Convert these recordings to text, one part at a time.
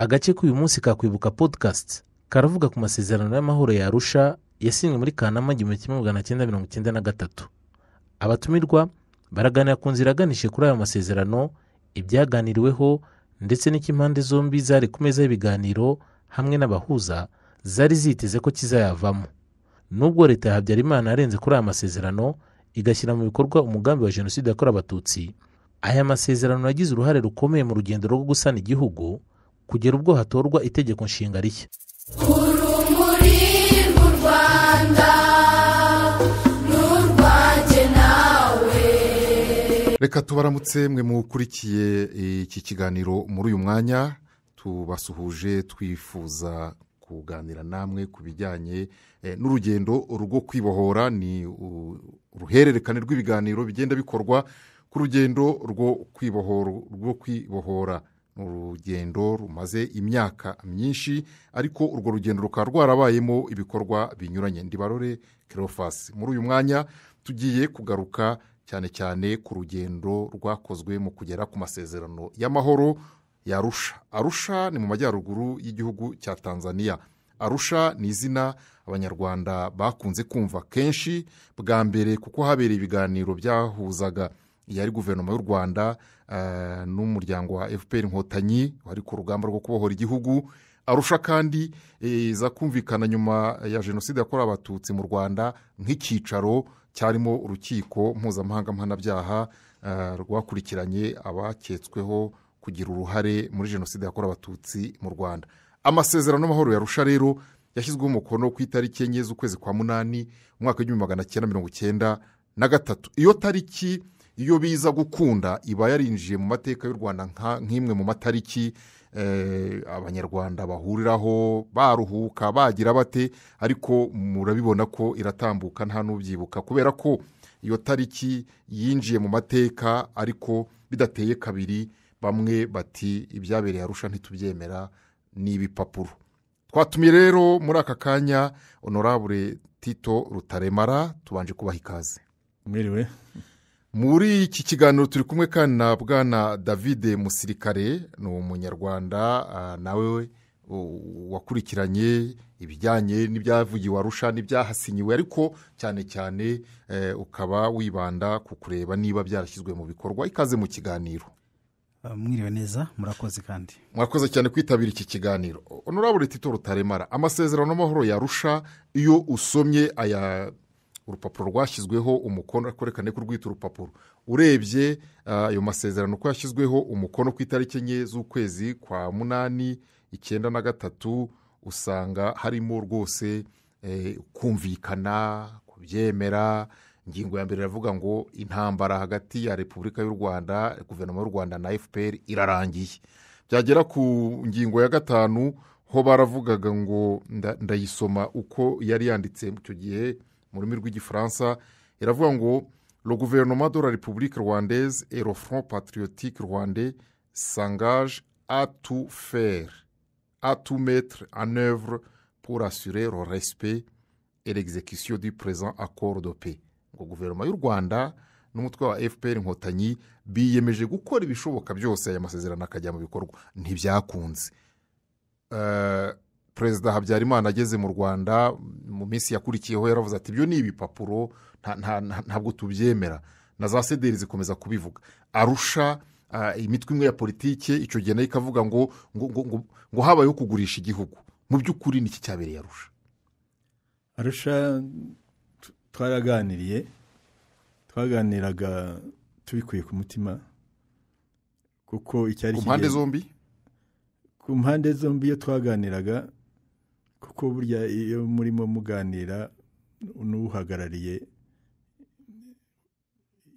Agace k'uyu munsi ka Kwibuka podcast karavuga ku masezerano y'amahoro ya Arusha yasinywe muri Kanama 1993. Abatumirwa baraganira ku nzira aganishe kuri ayo masezerano, ibyaganiriweho ndetse n'ikimpande zombi zari ku meza y'ibiganiro hamwe n'abahuza zari ziteze ko kizayavamo. Nubwo leta ya Habyarimana yarenze kuri aya masezerano igashyira mu bikorwa umugambi wa jenoside yakorewe Abatutsi, aya masezerano yagize uruhare rukomeye mu rugendo rwo gusana igihugu kugera ubwo hatorwa itegeko nshinga rishya. Urumuri mu Rwanda n'urwanjye nawe. Reka tubaramutse mwe mukurikiye iki kiganiro muri uyu mwanya. Tubasuhuje twifuza kuganira namwe ku bijyanye n'urugendo rwo kwibohora. Ni uruhererekane rw'ibiganiro bigenda bikorwa ku rugendo rwo kwibohora. Urugendo rumaze imyaka myinshi, ariko urwo rugendo rukaba rwarabayemo ibikorwa binyuranye. Ndibarore Cleophas, muri uyu mwanya tugiye kugaruka cyane cyane ku rugendo rwakozwe mu kugera ku masezerano y'amahoro ya Arusha. Arusha ni mu majyaruguru y'igihugu cya Tanzania. Arusha ni izina abanyarwanda bakunze kumva kenshi bwa mbere kuko habereye ibiganiro byahuzaga yari guverinoma y'u Rwanda n'umuryango wa FPR Inkotanyi wari ku rugamba rwo kubohora igihugu. Arusha kandi iza kumvikana nyuma ya jenoside yakorewe Abatutsi mu Rwanda nk'icyicaro cyarimo urukiko mpuzamahanga mpanabyaha rwakurikiranye abaketsweho kugira uruhare muri jenoside yakorewe Abatutsi mu Rwanda. Amasezerano y'amahoro ya Arusha rero yashyizweho umukono ku itariki 4 z'ukwezi kwa munani umwaka w'1993. Iyo tariki iyo biza gukunda iba yarinjiye mu mateka y'u Rwanda nk'imwe mu matariki abanyarwanda bahuriraho baruhuka bagira bate, ariko murabibona ko iratambuka nta n'ubyibuka kubera ko iyo tariki yinjiye mu mateka, ariko bidateye kabiri bamwe bati ibyabereye Arusha ntitubyemera n'ibipapuro. Twatumiye rero muri aka kanya Honorable Tito Rutaremara, tubanje kubaha ikaze. Mwiriwe. Muri iki kiganiro turi kumwe kandi na Bwana David Musirikare, ni umunyarwanda nawe wakurikiranye ibijyanye n'ibyavugiwe Arusha n'ibyahasinyiwe, ariko cyane cyane ukaba wibanda ku kureba niba byarashyizwe mu bikorwa. Ikaze mu kiganiro. Mwiriwe neza, murakoze kandi. Murakoze cyane kwitabira iki kiganiro. Honorable Tito Rutaremara, amasezerano y'amahoro ya Arusha iyo usomye urupapuro rwashyizweho umukono, akorekane ko rwita urupapuro, urebye ayo masezerano ko yashyizweho umukono ku itariki 4 z'ukwezi kwa munani 1993, usanga harimo rwose kumvikana kubyemera. Ingingo ya mbere iravuga ngo intambara hagati ya Repubulika y'u Rwanda, guverinoma y'u Rwanda na FPR irarangiye. Byagera ku ngingo ya 5 ho baravugaga ngo ndayisoma uko yari yanditse mu cyo gihe mu rurimi rw'igifaransa, iravuga ngo le gouvernement de la République rwandaise et le Front patriotique rwandais s'engage à tout faire, à tout mettre en œuvre pour assurer le respect et l'exécution du présent accord de paix. Ngo guverinoma y'u Rwanda n'umutwe wa FPR Inkotanyi biyemeje gukora ibishoboka byose aya masezerano akajya mu bikorwa. Ntibyakunze. Perezida Habyarimana ageze mu Rwanda mu minsi yakurikiyeho yaravuze ati ibyo ni ibipapuro ntabwo tubyemera, na za sederi zikomeza kubivuga. Arusha imitwe imwe ya politike icyo gihe nayo ikavuga ngo habayeho kugurisha igihugu. Mu by'ukuri niki cyabereye Arusha? Arusha twaganiraga tubikuye ku mutima, kuko icyari ku mpande zombi. Ku mpande zombi iyo twaganiraga, kuko burya iyo murimo muganira n'uhagarariye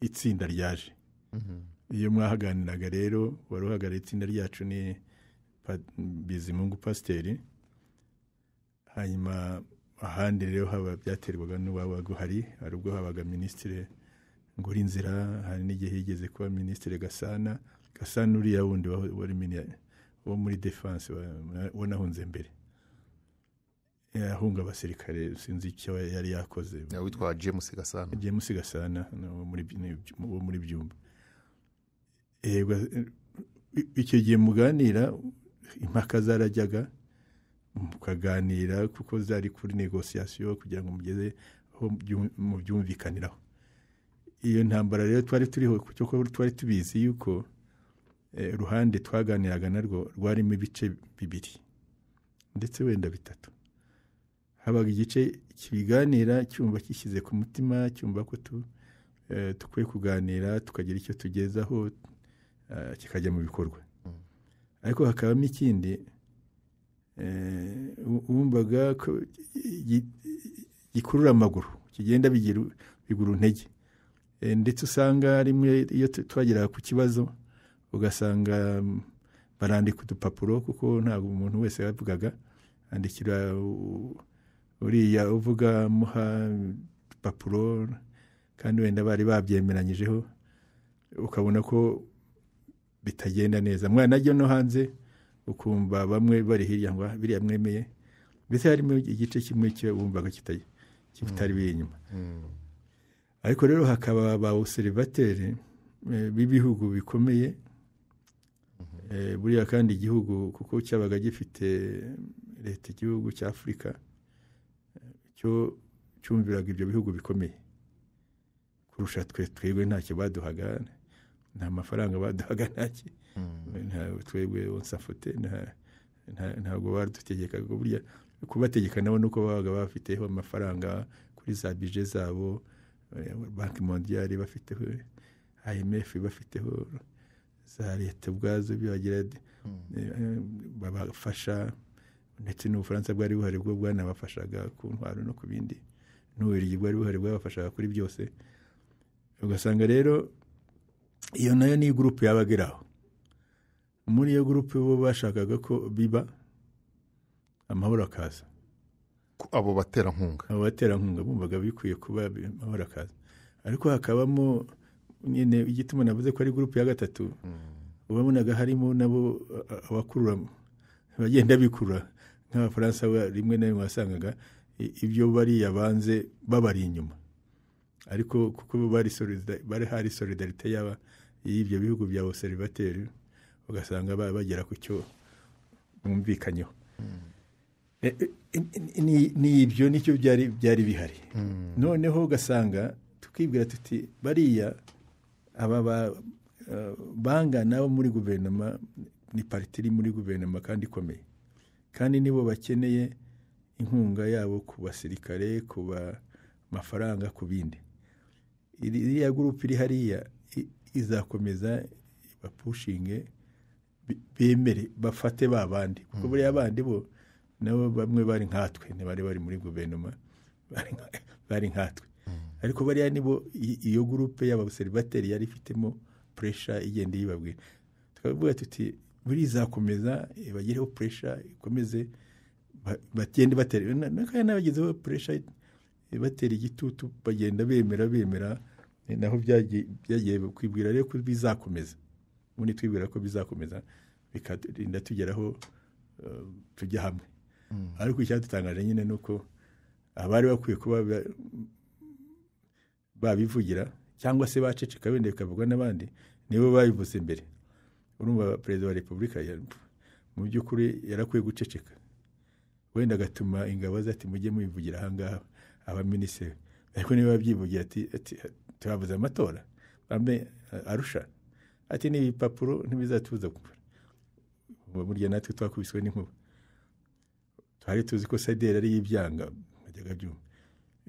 itsinda ryaje. Iyo mwahaganiraga rero wari uhagarariye itsinda ryacu ni Bizimungu Pasiteri, hanyuma ahandi rero haba byaterwaga n'uwabaga uhari, hari ubwo habaga Minisitiri Ngurinzira, hari n'igihe yigeze kuba Minisitiri Gasana uriya wundi wari wo muri defense wanahunze mbere, yahunga abasirikare, sinzi icyo yari yakoze, witwa James Gasana wo muri Byumba. Icyo gihe muganira impaka zarajyaga mukaganira kuko zari kuri negosiyasiyo kugira ngo mugeze aho mu byumvikaniraho. Iyo ntambara rero twari turiho kuko twari tubizi yuko uruhande twaganiraga narwo rwarimo ibice bibiri ndetse wenda bitatu. Habaga igice kibiganira cyumva kishyize ku mutima, cyumva ko tukwiye kuganira tukagira icyo tugezaho kikajya mu bikorwa. Ariko hakabamo ikindi wumvaga ko gikurura amaguru, kigenda bigura intege, ndetse usanga rimwe iyo twageraga ku kibazo ugasanga barandika udupapuro kuko ntabwo umuntu wese yavugaga, andikira uriya uvuga muha udupapuro kandi wenda bari babyemeranyijeho, ukabona ko bitagenda neza. Mwana ajya no hanze ukumva bamwe bari hirya ngo biriya mwemeye, mbese harimo igice kimwe cyo wumvaga kitari biri inyuma. Ariko rero hakaba ba observateri b'ibihugu bikomeye, buriya kandi igihugu kuko cyabaga gifite leta, igihugu cya Afurika cyo cyumviraga ibyo bihugu bikomeye kurusha twebwe ntacyo baduhaga, nta mafaranga baduhaga, twebwe onsafute ntabwo badutegekaga. Burya kubategeka nabo nuko babaga bafiteho amafaranga kuri za bije zabo, banki mondiale bafiteho, IMF bafiteho, za leta ubwazo bibagira babafasha, ndetse n'Ubufaransa bwari buhari bwo bwanabafashaga ku ntwaro no ku bindi, n'Ububiligi bwari buhari bwabafashaga kuri byose. Ugasanga rero iyo nayo ni gurupe yabageraho. Muri iyo gurupe bo bashakaga ko biba amahoro akaza. Abo baterankunga bumvaga bikwiye kuba amahoro akaza. Ariko hakabamo nyine igituma navuze ko ari gurupe ya gatatu, ubabonaga harimo nabo abakurura, bagenda bikurura nk'Abafaransa rimwe na rimwe wasangaga ibyo bari yabanze babari inyuma. Ariko kuko bari hari solidarite y'ibyo bihugu bya observateri, ugasanga bagera ku cyo bumvikanyeho. Ni ibyo nicyo byari bihari. Noneho ugasanga tukibwira tuti bariya aba bangana bo muri guverinoma, ni pariti iri muri guverinoma kandi ikomeye, kandi nibo bakeneye inkunga yabo ku basirikare, ku mafaranga, ku bindi. Iriya gurupe iri hariya izakomeza bapushinge, bemere bafate ba bandi, kuko buriya bandi bo nabo bamwe bari nkatwe, ntibari bari muri guverinoma, bari nkatwe. Ariko bariya nibo iyo gurupe y'abobservateri yari ifitemo pressure igenda yibabwira. Tukavuga tuti buri izakomeza bagireho pressure, ikomeze bagende batera, kandi n'abagizeho pressure batera igitutu, bagenda bemera, naho byagiye kwibwira rero ko bizakomeza. Ubundi twibwira ko bizakomeza bikarinda tugeraho tujya hamwe. Ariko icyadutangaje nyine nuko abari bakwiye kuba babivugira cyangwa se baceceka wenda bikavugwa n'abandi, nibo babivuze mbere. Urumva perezida wa repubulika mu by'ukuri yarakwiye guceceka, wenda agatuma ingabo ze ati mujye mubivugira ahangaha abaminisitiri. Ariko niba babyivugira ati tubavuze amatora bambe Arusha, ati n'ibipapuro ntibizatuza gukora. Burya natwe twakubiswe n'inkuba, twari tuzi ko saderi ari ibyanga, bajyaga byumva.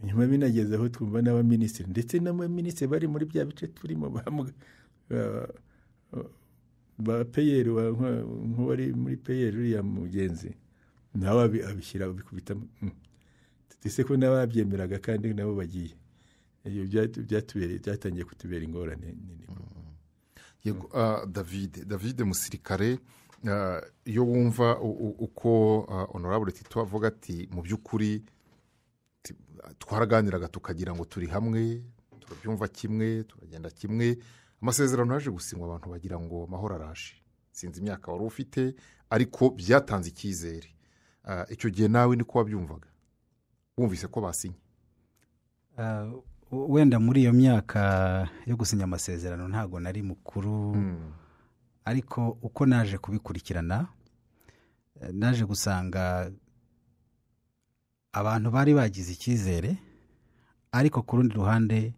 Nyuma binageze aho twumva n'abaminisitiri, ndetse n'abaminisitiri bari muri bya bice turimo ba peyeri, nk'uwari muri peyeri uriya mugenzi nawe abishyira bikubitamo. Tutise ko n'ababyemeraga kandi nabo bagiye. Ibyo byatangiye kutubera ingorane nini. David musirikare, iyo wumva uko honorable Tito avuga ati mu by'ukuri twaraganiraga tukagira ngo turi hamwe, turabyumva kimwe, turagenda kimwe, amasezerano yaje gusinywa abantu bagira ngo amahoro araje. Sinzi imyaka wari ufite, ariko byatanze icyizere. Icyo gihe nawe niko wabyumvaga, wumvise ko basinye? Wenda muri iyo myaka yo gusinya amasezerano ntago nari mukuru, ariko uko naje kubikurikirana naje gusanga abantu bari bagize icyizere, ariko ku rundi ruhande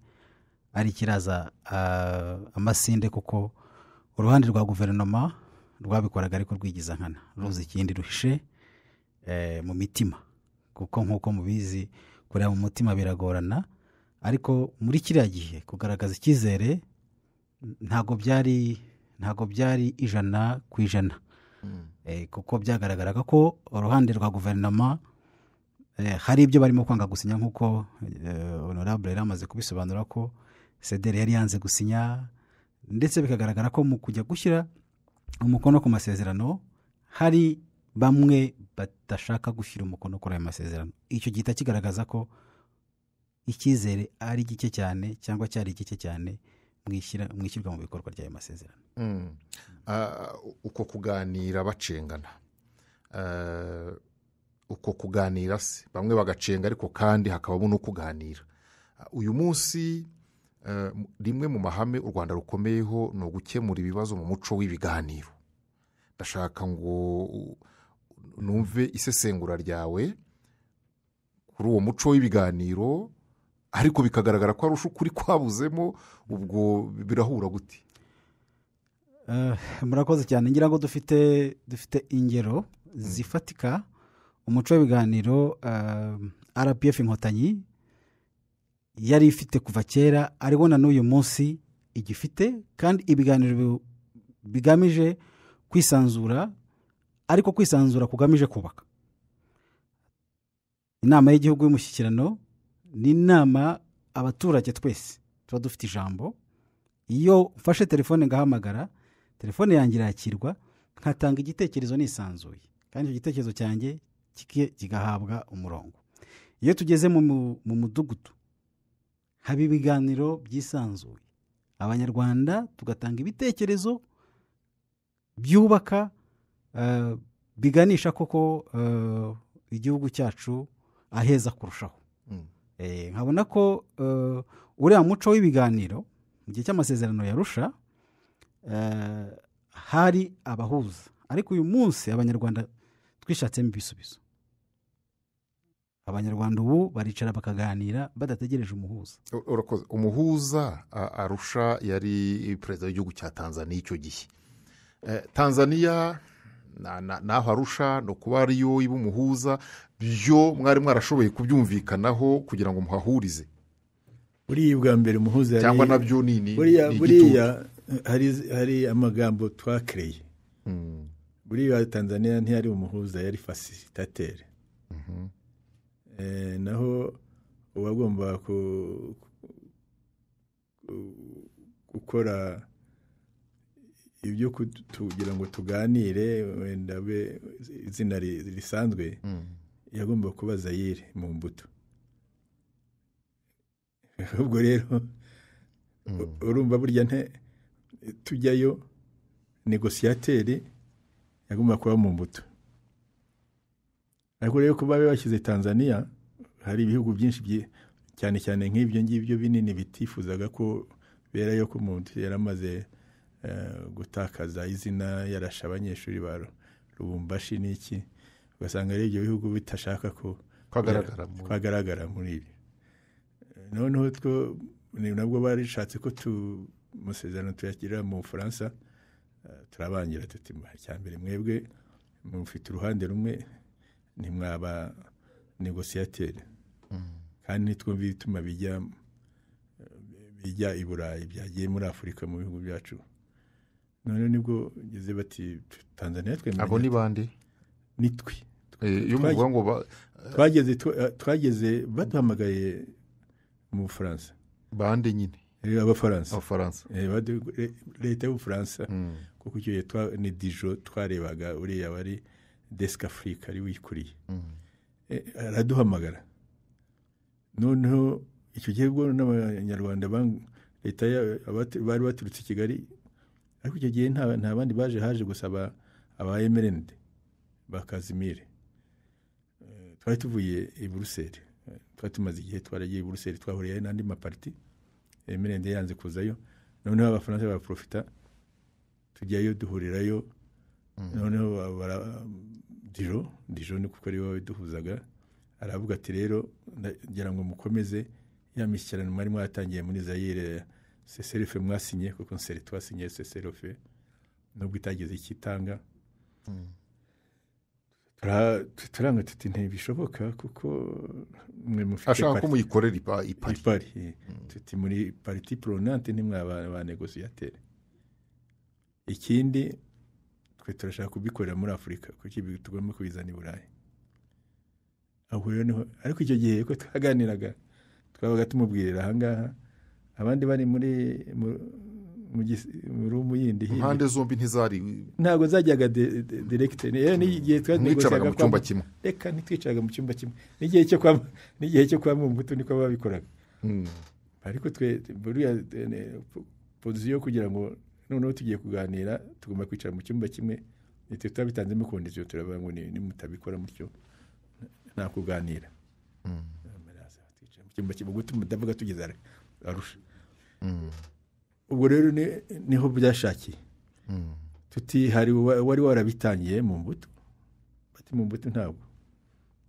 ari kiraza amasinde, kuko uruhande rwa guverinoma rwabikoraga ariko rwigiza nkana, ruzi ikindi ruhishe mu mitima, kuko nk'uko mubizi kureba mu mutima biragorana, ariko muri kiriya gihe kugaragaza icyizere ntabwo byari 100%, kuko byagaragaraga ko uruhande rwa guverinoma hari ibyo barimo kwanga gusinya, nk'uko honorable yari amaze kubisobanura ko CDR yari yanze gusinya, ndetse bikagaragara ko mu kujya gushyira umukono ku masezerano hari bamwe badashaka gushyira umukono kuri ayo masezerano. Icyo gihita kigaragaza ko icyizere ari gike cyane, cyangwa cyari gike cyane mu ishyirwa mu bikorwa ry'ayo masezerano. Uko kuganira bacengana, uko kuganira se bamwe bagacenga, ariko kandi hakabamo no kuganira. Uyu munsi rimwe mu mahame u Rwanda rukomeyeho ni ugukemura ibibazo mu muco w'ibiganiro. Ndashaka ngo numve isesengura ryawe kuri uwo muco w'ibiganiro, ariko bikagaragara ko arusha ukuri kwabuzemo, ubwo birahura gute? Murakoze cyane. Ngira ngo dufite ingero zifatika. Umuco w'ibiganiro RPF Inkotanyi yari ifite kuva kera, ariko na n'uyu munsi igifite, kandi ibiganiro bigamije kwisanzura, ariko kwisanzura kugamije kubaka. Inama y'igihugu y'umushyikirano ni inama abaturage twese tuba dufite ijambo. Iyo mfashe telefone ngahamagara, telefone yanjye irakirwa, nkatanga igitekerezo nisanzuye, kandi icyo gitekerezo cyanjye kigahabwa umurongo. Iyo tugeze mu mudugudu haba ibiganiro byisanzuye, abanyarwanda tugatanga ibitekerezo byubaka, biganisha koko igihugu cyacu aheza kurushaho. Nkabona ko uriya muco w'ibiganiro mu gihe cy'amasezerano ya Arusha hari abahuza, ariko uyu munsi abanyarwanda twishatsemo ibisubizo. Abanyarwanda ubu baricara bakaganira badategereje umuhuza. Urakoze. Umuhuza Arusha yari perezida w'igihugu cya Tanzania icyo gihe. Tanzania naho Arusha no kuba ariyo iba umuhuza, byo mwari mwarashoboye kubyumvikanaho kugira ngo muhahurize? buriya bwa mbere umuhuza cyangwa nabyo ni buriya hari amagambo twakereye. Buriya Tanzania ntiyari umuhuza, yari facilitateur. Naho uwagomba gukora ibyo kugira ngo tuganire, wenda be izina risanzwe, yagomba kuba Zaire mu mbuto. Ubwo rero urumva burya tujyayo, negosiyateri yagomba kuba mu mbuto. Ariko rero kuba bashyize Tanzania, hari ibihugu byinshi cyane cyane nk'ibyo ngibyo binini bitifuzaga ko berayo, ko umuntu yaramaze gutakaza izina, yarasha abanyeshuri ba Lubumbashi n'iki, ugasanga rero ibyo bihugu bitashaka ko kwagaragara muri ibi. Noneho nabwo barishatse ko amasezerano tuyashyira mu Bufaransa, turabangira tuti cyambere mwebwe mufite uruhande rumwe, ntimwaba negosiyateri, kandi nitwumva ibituma bijya i Burayi byagiye muri Afurika mu bihugu byacu. None nibwo ngeze bati Tanzania twemeye. Abo ni bande? Nitwe. Iyo muvuga ngo twageze baduhamagaye mu Bufaransa. Bande nyine? Abafaransa. Leta y'Ubufaransa, kuko icyo ni Dijon twarebaga, uriya wari Desk Africa ari wikuriye. Araduhamagara. Noneho icyo gihe ubwo n'abanyarwanda leta bari baturutse i Kigali, ariko icyo gihe nta bandi haje gusaba aba MRND ba Kazimire. Twari tuvuye i Buruseli, twari tumaze igihe twaragiye i Buruseli, twahuriye n'andi maparti, MRND yanze kuzayo. Noneho abafaransa baraprofita, tujyayo duhurirayo. Noneho dijo ni kuko ari wowe duhuzaga aravuga ati rero ngira ngo mukomeze ya mishyikirano mwari mwatangiye muri Zaire seserefe mwasinye kuko nsere twasinye seserefe nubwo itageze ikitanga turanga tuti ntibishoboka kuko mwe mufite ashaka ko muyikorera ipari tuti muri parti prenante ntimwaba ba negociateur ikindi twe turashaka kubikorera muri Afurika kuko ibi tugomba kubizana i Burayi aho rero niho ariko icyo gihe ko twaganiraga twabaga tumubwirira ahangaha abandi bari muri rumu yindi impande zombi ntizari ntabwo zajyaga direct n'igihe twicaraga mu cyumba kimwe reka ntitwicaraga mu cyumba kimwe n'igihe cyo kwa Mumbutu niko babikoraga ariko twe buriya position kugira ngo noneho tugiye kuganira tugomba kwicara mu cyumba kimwe nitwe twabitanzemo kondisiyo turavuga ngo ni mutabikora mutyo nta kuganira mu cyumba kimwe gutuma ndavuga tugeze Arusha ubwo rero niho byashakiye tuti hari wari warabitangiye mu mbuto bati mu mbuto ntabwo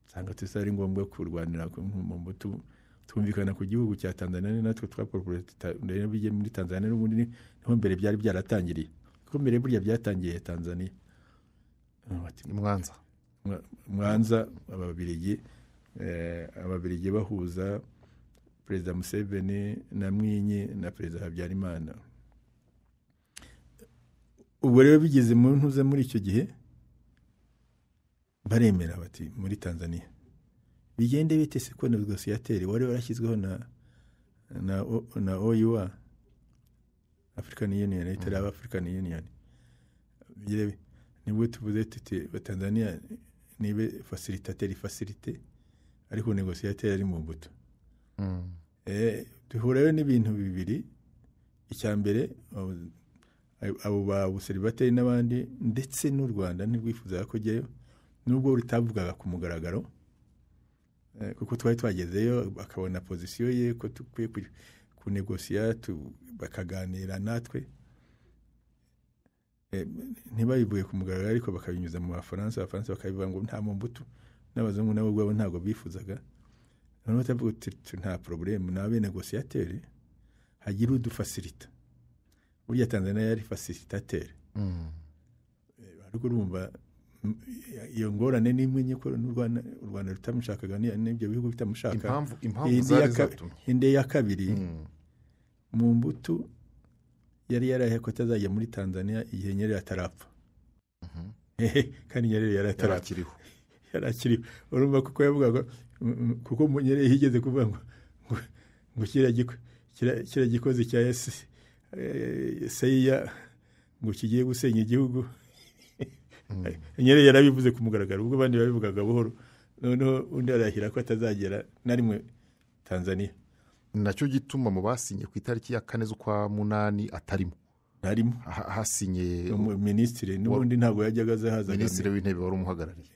sanga tusari ngombwa kurwanira mu mbuto twumvikana ku gihugu cya Tanzania natwe twakorporate bigiye muri Tanzania n'ubundi niho mbere byari byaratangiriye kuko mbere burya byatangiye Tanzania Mwanza ababiligi bahuza Perezida Museveni na Mwinyi na Perezida Habyarimana ubwo rero bigeze mu ntuza muri icyo gihe baremera bati muri Tanzania bigende bite se ko negociateur wari warashyizweho na OUA African Union itari African Union nibwo tuvuze tuti Tanzania nibe facilité ariko negociateur ari mu mbuto duhura rero n'ibintu bibiri icya mbere abo ba buseribateri n'abandi ndetse n'u Rwanda ntibwifuza ko jyeyo nubwo rutavugaga ku mugaragaro kuko twari twagezeyo bakabona position ye ko tukwiye kunegosia bakaganira natwe ntibayivuye ku mugaragaro ariko bakabinyuza mu Abafaransa bakabivuga ngo nta mu mbuto n'abazungu nabo ubwabo ntabwo bifuzaga noneho tavuga uti nta problème nabe negociateur hagira udufacilita burya Tanzania yari facilitateur ariko urumva iyo ngorane nimwe nyeko u Rwanda rutamushakaga n'ibyo bihugu bitamushaka impamvu zari zatumye inde ya kabiri mu mbuto yari yarahe ko tazajya muri Tanzania igihe Nyerere atarapfa kandi Nyerere yarakiriho urumva kuko yavugaga kuko Nyerere higeze kuvuga ngo kira gikoze cya seya ngo kigiye gusenya igihugu Nyerere yarabivuze ku mugaragaro ubwo abandi babivugaga buhoro noneho undi arahira ko atazagera na rimwe Tanzania nacyo gituma mu basinye ku itariki ya 4 z'ukwa munani atarimo hasinye ministre n'ubundi ntabwo yajyaga azahaza ministre w'intebe wari umuhagarariye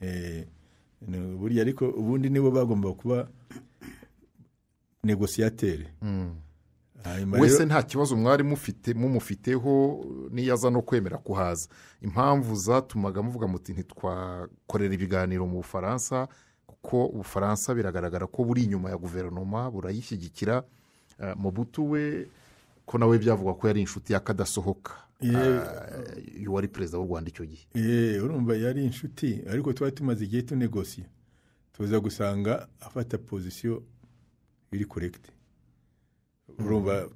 buriya ariko ubundi nibo bagomba kuba negociateur wese nta kibazo mwari mumufiteho niyaza no kwemera kuhaza impamvu zatumaga muvuga muti ntitwakorera ibiganiro mu Bufaransa kuko Ubufaransa biragaragara ko buri inyuma ya guverinoma burayishyigikira Mobutu we ko nawe byavuga ko yari inshuti yakadasohoka wari perezida w'u Rwanda icyo gihe urumva yari inshuti ariko twari tumaze igihe tunegosia tuza gusanga afata position iri correct urumva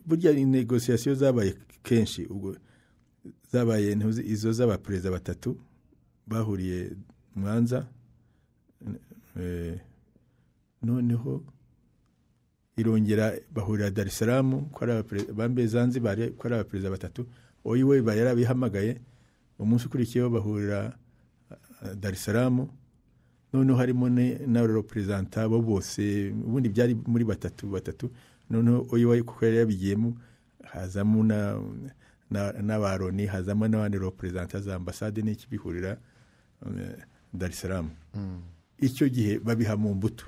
burya negociation zabaye kenshi ubwo zabaye izo z'abaperezida batatu bahuriye Mwanza noneho irongera bahurira Dar es Salaam ko ari bambe Zanzibar ko ari abaperezida batatu oyiwe bayarabihamagaye umunsi ukurikiyeho bahurira Dar es Salaam noneho harimo na representa bo bose ubundi byari muri batatu noneho oyiwe kuko yari yabigiyemo hazamo n'abaroni hazamo n'abandi representa za ambassade n'iki bihurira Dar es Salaam icyo gihe babiha mu mbuto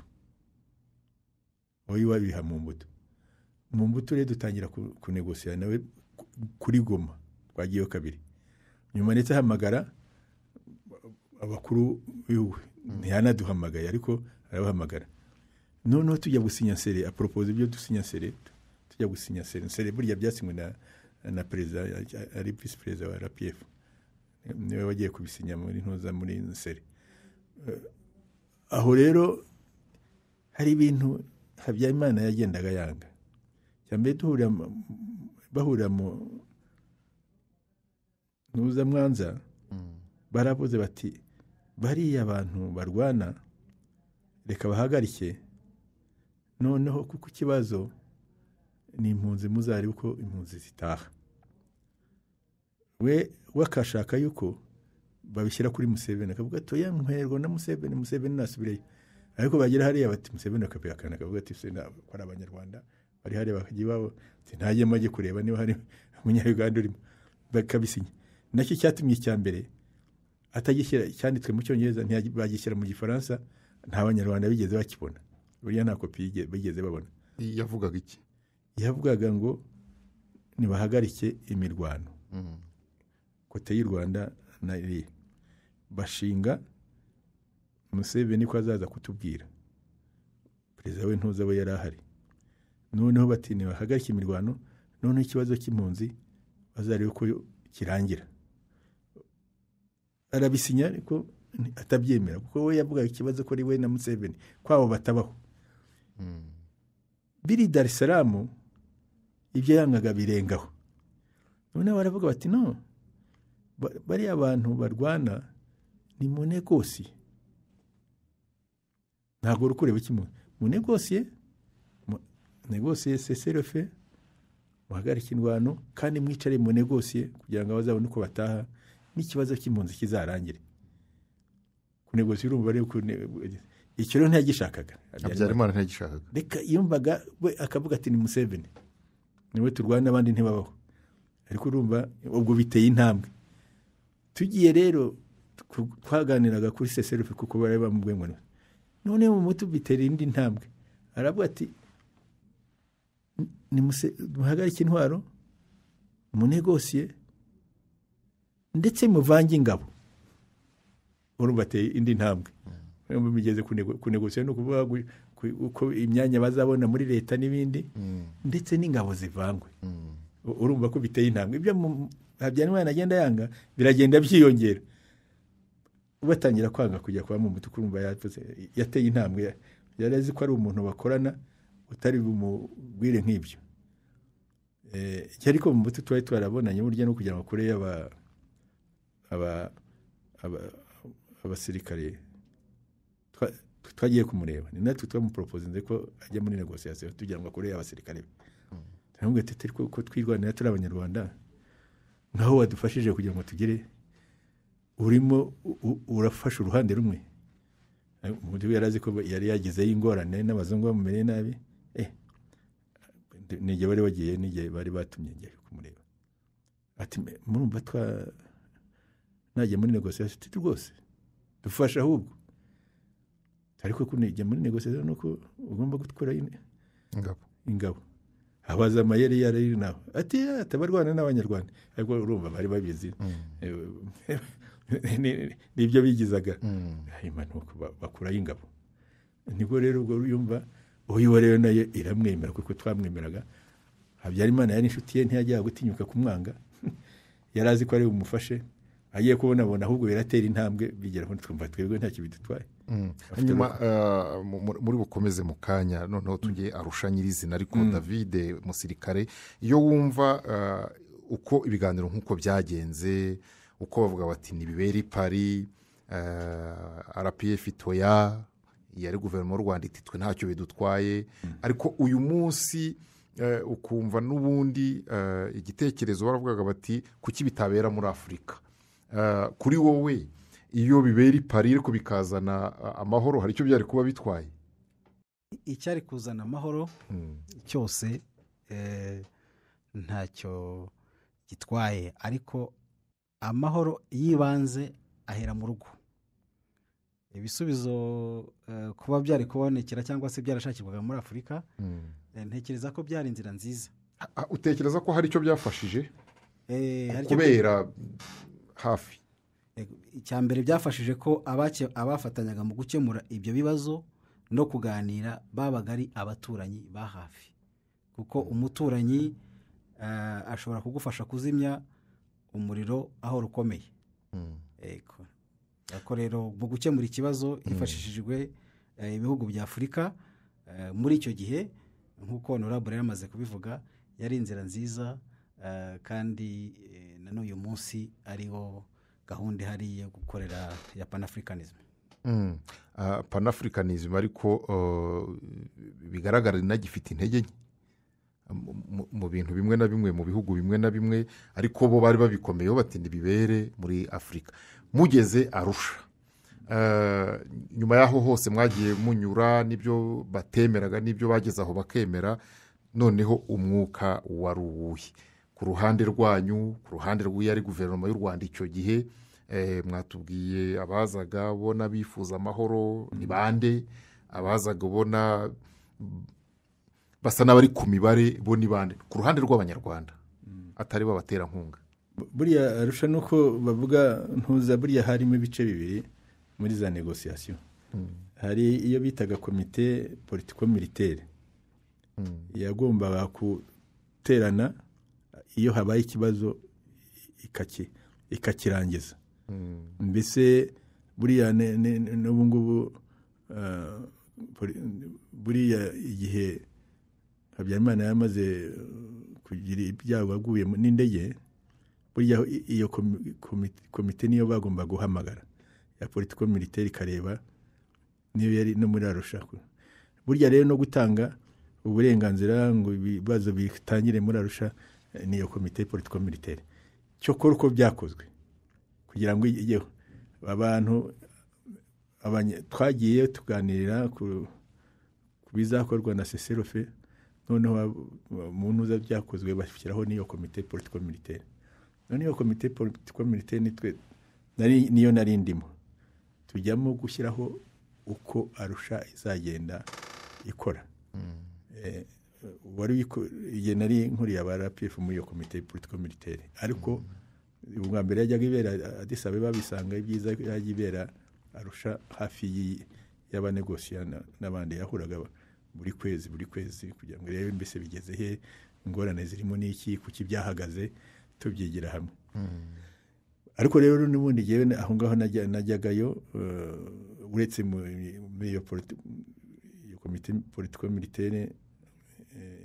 oyiwe biha mu mbuto rero dutangira kunegosia nawe kuri Goma twagiyeho kabiri nyuma ndetse ahamagara abakuru b'ibihugu ntiyanaduhamagaye ariko arabahamagara noneho tujya gusinya sere aporopoza ibyo dusinya sere tujya gusinya sere burya byasinywe na perezida ari visi perezida wa RPF niwe wagiye kubisinya muri ntuza muri sere aho rero hari ibintu Habyarimana yagendaga yanga cyambere bahurira mu ntuza Mwanza baravuze bati bariya abantu barwana reka bahagarike noneho kuko ikibazo ni impunzi muzari uko impunzi zitaha we wakashaka yuko babishyira kuri Museveni akavuga ati oya mperwa na Museveni nasubireyo ariko bagera hariya bati Museveni akabihakana akavuga ati se nabo ari abanyarwanda bari hariya bakagiye babo ntajye majye kureba niba hari umunyarwanda urimo bakabisinya nacyo cyatumye icyambere atagishyira cyanditswe mu cyongereza ntibagishyira mu gifaransa nta banyarwanda bigeze bakibona buriya nta kopi bigeze babona yavugaga iki yavugaga ngo nibahagarike imirwano kote y'u Rwanda na bashinga Museveni ko azaza kutubwira perezida we ntuza we yari ahari noneho bati nibahagarike imirwano noneho ikibazo cy'impunzi bazarebe ko kirangira arabisinya ariko atabyemera kuko we yavuga ikibazo ko ari we na Museveni kwabo batabaho biri Dar es Salaam ibyo yangaga birengaho noneho baravuga bati no bari abantu barwana ni mu negosi ntabwo rukureba kimwe mu negosi seserefe muhagarike indwano kandi mwicare mu negosi kugira ngo abazabone uko bataha n'ikibazo cy'impunzi kizarangire kunegosi urumva rero icyo rero ntiyagishakaga Habyarimana ntiyagishakaga reka yumvaga we akavuga ati ni Museveni niwe turwana abandi ntibabaho ariko urumva ubwo biteye intambwe tugiye rero twaganiraga kuri seserefe kuko bari bamubwiye ngo none mu mutu bitera indi ntambwe aravuga ati muhagarike intwaro mu negosiye ndetse muvange ingabo urumva ateye indi ntambwe mugeze kunegosiye no kuvuga uko imyanya bazabona muri leta n'ibindi ndetse n'ingabo zivangwe urumva ko biteye intambwe ibyo Habyarimana agenda yanga biragenda byiyongera batangira kwanga kujya kwa mu mutu kurumva yateye intambwe yarazi ko ari umuntu bakorana utari bumubwire nk'ibyo ariko mu mutu twari twarabonanye burya no kugira ngo kure abasirikare twagiye kumureba ni natwe twamupropozinze ko ajya muri negociation tugira ngo akore abasirikare ntabwo tete ko twirwanira turi abanyarwanda naho wadufashije kugira ngo tugere urimo urafasha uruhande rumwe umuntu yarazi ko yari yagizeyo ingorane n'abazungu bamumereye nabi nige bari bagiye nige bari batumye ngiye kumureba ati murumva nagiye muri negociation tete rwose dufasha ahubwo ariko kunijya muri negociation nuko ugomba gutwara ingabo abaza amayeri yari naho ati atabarwana n'abanyarwanda ariko urumva bari babizi nibyo bigizaga hanyuma nuko bakura ingabo nibwo rero ubwo yumva uyu rero nayo iramwemera kuko twamwemeraga Habyarimana yari inshuti ye ntiyajya gutinyuka kumwanga yarazi ko ari umufashe agiye kubona ahubwo biratera intambwe bigera aho twumva twebwe nta kibidutwaye hanyuma muri bukomeze mu kanya noneho tugiye Arusha nyirizina ariko David musirikare iyo wumva uko ibiganiro nk'uko byagenze uko bavuga bati nibibera Paris RPF itoya yari guverinoma y'u Rwanda ititwe ntacyo bidutwaye ariko uyu munsi ukumva n'ubundi igitekerezo baravugaga bati kuki bitabera muri Afurika kuri wowe iyo bibera Paris ariko bikazana amahoro hari icyo byari kuba bitwaye icyari kuzana amahoro cyose ntacyo gitwaye ariko amahoro yibanze ahera mu rugo ibisubizo kuba byari kubonekera cyangwa se byarashakirwaga muri Afurika ntekereza ko byari inzira nziza utekereza ko hari icyo byafashije kubera hafi. icya mbere byafashije ko abafatanyaga mu gukemura ibyo bibazo no kuganira babaga ari abaturanyi ba hafi, kuko umuturanyi ashobora kugufasha kuzimya umuriro aho rukomeye. Ko rero mu gukemura ikibazo hifashishijwe ibihugu bya Afurika muri icyo gihe, nk'uko honorable yamaze kubivuga, yari inzira nziza, kandi na n'uyu munsi ariho gahunda ihari yo gukorera ya panafricanism. Panafricanism ariko bigaragara inagifite intege nke mu bintu bimwe na bimwe mu bihugu bimwe na bimwe, ariko bo bari babikomeyeho bati ntibibere muri Afurika. Mugeze Arusha, nyuma y'aho hose mwagiye munyura n'ibyo batemeraga n'ibyo bageze aho bakemera, noneho umwuka wari uwuhe ku ruhande rwanyu, ku ruhande rw'iyari guverinoma y'u Rwanda icyo gihe? Mwatubwiye abazaga ubona bifuza amahoro ni bande, abazaga ubona basa n'abari ku mibare bo ni bande ku ruhande rw'abanyarwanda atari babaterankunga? Buriya Arusha nuko bavuga ntuza, buriya harimo ibice bibiri muri za negociation. Hari iyo bitaga komite politiko militaire yagombaga guterana iyo habaye ikibazo ikakirangiza. Mbese buriya n'ubu ngubu buriya igihe Habyarimana yamaze kugira ibyago aguye n'indege, buriya iyo komite niyo bagomba guhamagara ya politiko militaire ikareba niyo yari no muri Arusha. Burya rero no gutanga uburenganzira ngo ibibazo bitangire muri Arusha niyo komite politiko militaire. Cyokora uko byakozwe kugira ngo igeho abantu twagiye tuganirira ku bizakorwa na CCRF, noneho umuntu uza byakozwe bashyiraho niyo komite politiko militaire. Niyo komite politiko militaire nitwe niyo nari ndimo, tujyamo gushyiraho uko Arusha izagenda ikora. Wari igihe nari nkuriye aba RPF muri iyo komite politiko militaire, ariko ubwa mbere yajyaga ibera Addis Abeba, bisanga ibyiza yajya ibera Arusha hafi y'abanegosiya n'abandi, yahuraga buri kwezi kugira ngo rebe mbese bigeze he, ingorane zirimo n'iki, kuki byahagaze, tubyigira hamwe. Ariko rero n'ubundi yewe aho ngaho najyagayo, uretse muri iyo komite politiko militaire,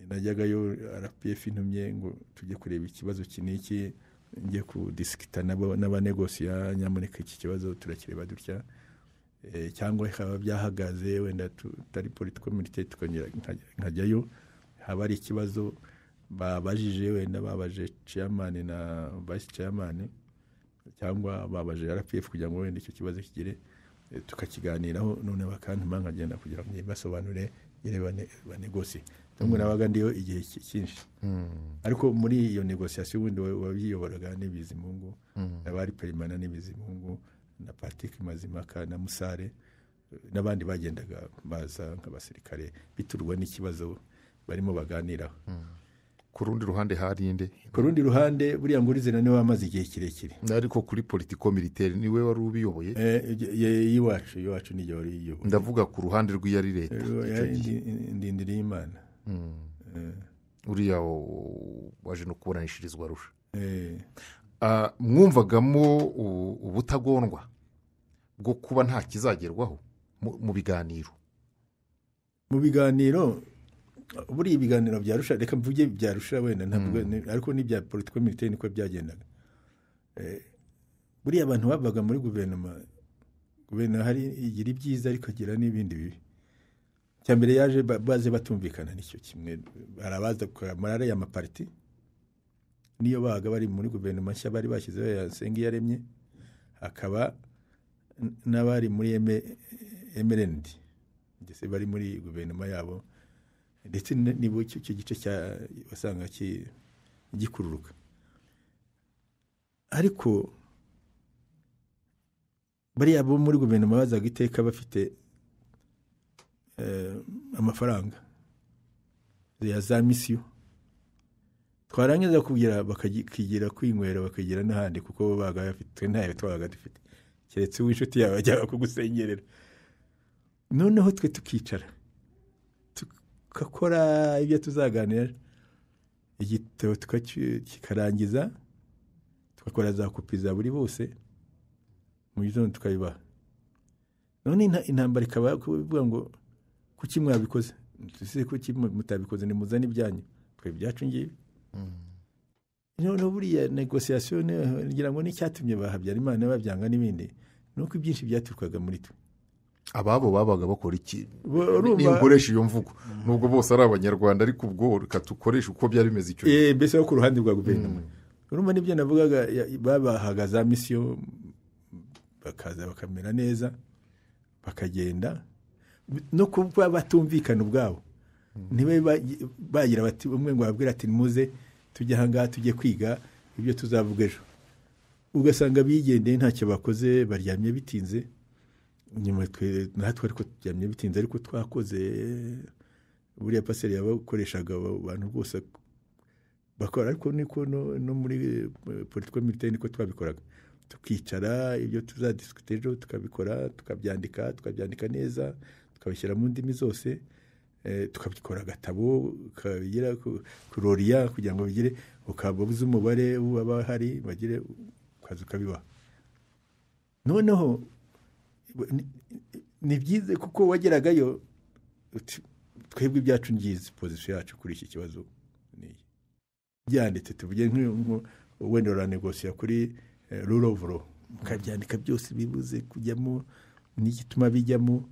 najyagayo RPF intumye ngo tujye kureba ikibazo kiniki, njye kudisikita n'abanegosiya, nyamuneka iki kibazo turakireba dutya, cyangwa haba byahagaze wenda tutari politiko militaire tukanyura nkajyayo, haba ari ikibazo babajije, wenda babaje chairman na vice chairman cyangwa babaje RPF kugira ngo wenda icyo kibazo kigire tukakiganiraho, none bakantuma nkagenda kugira ngo basobanure banegosie. Tumwe nabaga ndiyo igihe cyinshi. Ariko muri iyo negotiation wundi wabiyoboraga n'Ibizimungu, n'abari Perimana n'Ibizimungu na Patrick Mazimaka na Musare n'abandi bagendaga baza nk'abasirikare biturwa n'ikibazo barimo baganiraho. Ku rundi ruhande hari inde? Ku rundi ruhande buriya Ngurizera niwe wamaze igihe kirekire. Ariko kuri politiko militaire niwe wari ubiyoboye? Iwacu niyo wari iyoboye. Ndavuga ku ruhande rw'iyari leta. Ndindiriye Imana. Uriya waje no kuburanishirizwa Arusha. Mwumvagamo ubutagondwa bwo kuba nta kizagerwaho mu biganiro? Mu biganiro, buri ibiganiro bya Arusha, reka mvuge bya Arusha wenda ntabwo, ariko n'ibya politiko militaire niko byagendaga. Buri abantu babaga muri guverinoma hari igira ibyiza ariko agira n'ibindi bibi. Cyambere yaje baze batumvikana n'icyo kimwe, arabaza muri ya maparti niyo baga bari muri guverinoma nshya bari bashyizeho ya Nsengiyaremye, akaba n'abari muri MRND ndetse bari muri guverinoma yabo, ndetse nibo icyo gice cya basanga gikururuka. Ariko bari abo muri guverinoma bazaga iteka bafite amafaranga ya za misiyo, twarangiza kugira bakakigira kwinywera bakagira n'ahandi kuko bo baga bafite ntayo twabaga dufite keretse w'inshuti yawe ajyaga kugusengerera noneho twe tukicara tukakora ibyo tuzaganira igitabo tukikarangiza tugakora za kopi za buri bose mu gitondo tukabibaha none intambara ikaba kuvuga ngo kuki mwabikoze ese kuki mutabikoze nimuzane ibyanyu twe byacu ngibi no buriya negociation ngira ngo n'icyatumye Habyarimana babyanga n'ibindi nuko ibyinshi byaturukaga muri twe ababo babaga bakora iki n'inkoresha iyo mvugo nubwo bose ari abanyarwanda ariko ubwo rikatukoresha uko byari bimeze icyo mbese ku ruhande rwa guverinoma urumva nibyo navugaga babahaga za mission bakaza bakamera neza bakagenda no kuba batumvikana ubwabo niba bagira bati umwe ngo ababwira ati muze tujye ahangaha tujye kwiga ibyo tuzavuga ejo ugasanga bigendeye ntacyo bakoze baryamye bitinze nyuma natwe ariko turyamye bitinze ariko twakoze buriya paseri yabakoreshaga abantu bose bakora ariko niko no muri politiko militaire niko twabikoraga tukicara ibyo tuzadiskute ejo tukabikora tukabyandika neza tukabishyira mu ndimi zose tukabikora agatabo kabigira kuroriya kugira ngo bigire ukababuza umubare w'aba hari bagire ukaza ukabibaha noneho ni byiza kuko wageragayo twebwe ibyacu ngizi position yacu kuri iki kibazo byanditse tuvuge wenda uranegosia kuri rule of law mukabyandika byose bibuze kujyamo n'igituma bijyamo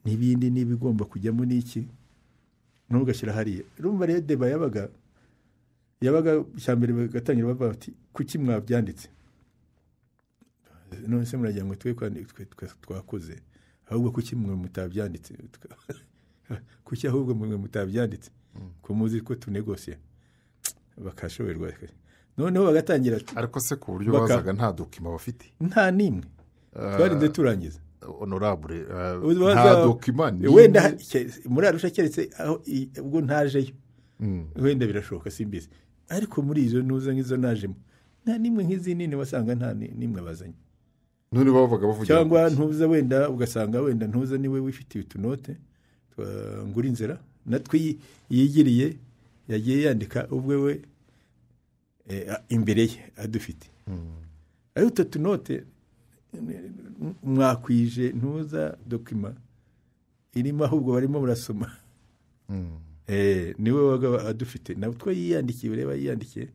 n'ibindi n'ibigomba kujyamo n'iki n'ugashyira hariya urumva rero deba yabaga cyambere bagatangira bavuga bati kuki mwabyanditse none se muragira ngo twe twakoze ahubwo kuki mwe mutabyanditse kuki ahubwo mwe mutabyanditse ko muzi ko tunegosia bakashoberwa noneho bagatangira ariko se ku buryo bazaga nta dokima bafite nta nimwe twarinze turangiza honorable nta dokima wenda muri Arusha keretse aho ubwo ntajeyo wenda birashoboka simbizi ariko muri izo nuza nk'izo najemo nta nimwe nk'izi nini wasanga nta nimwe bazanye none bavuga cyangwa ntuza wenda ugasanga wenda ntuza niwe wifitiye utunote ngura inzira natwe yigiriye yagiye yandika ubwe we imbere ye adufite ariko utu tunote mwakwije ntuza dokima irimo ahubwo barimo murasoma niwe waga adufite natwe yiyandikiye ureba yiyandikiye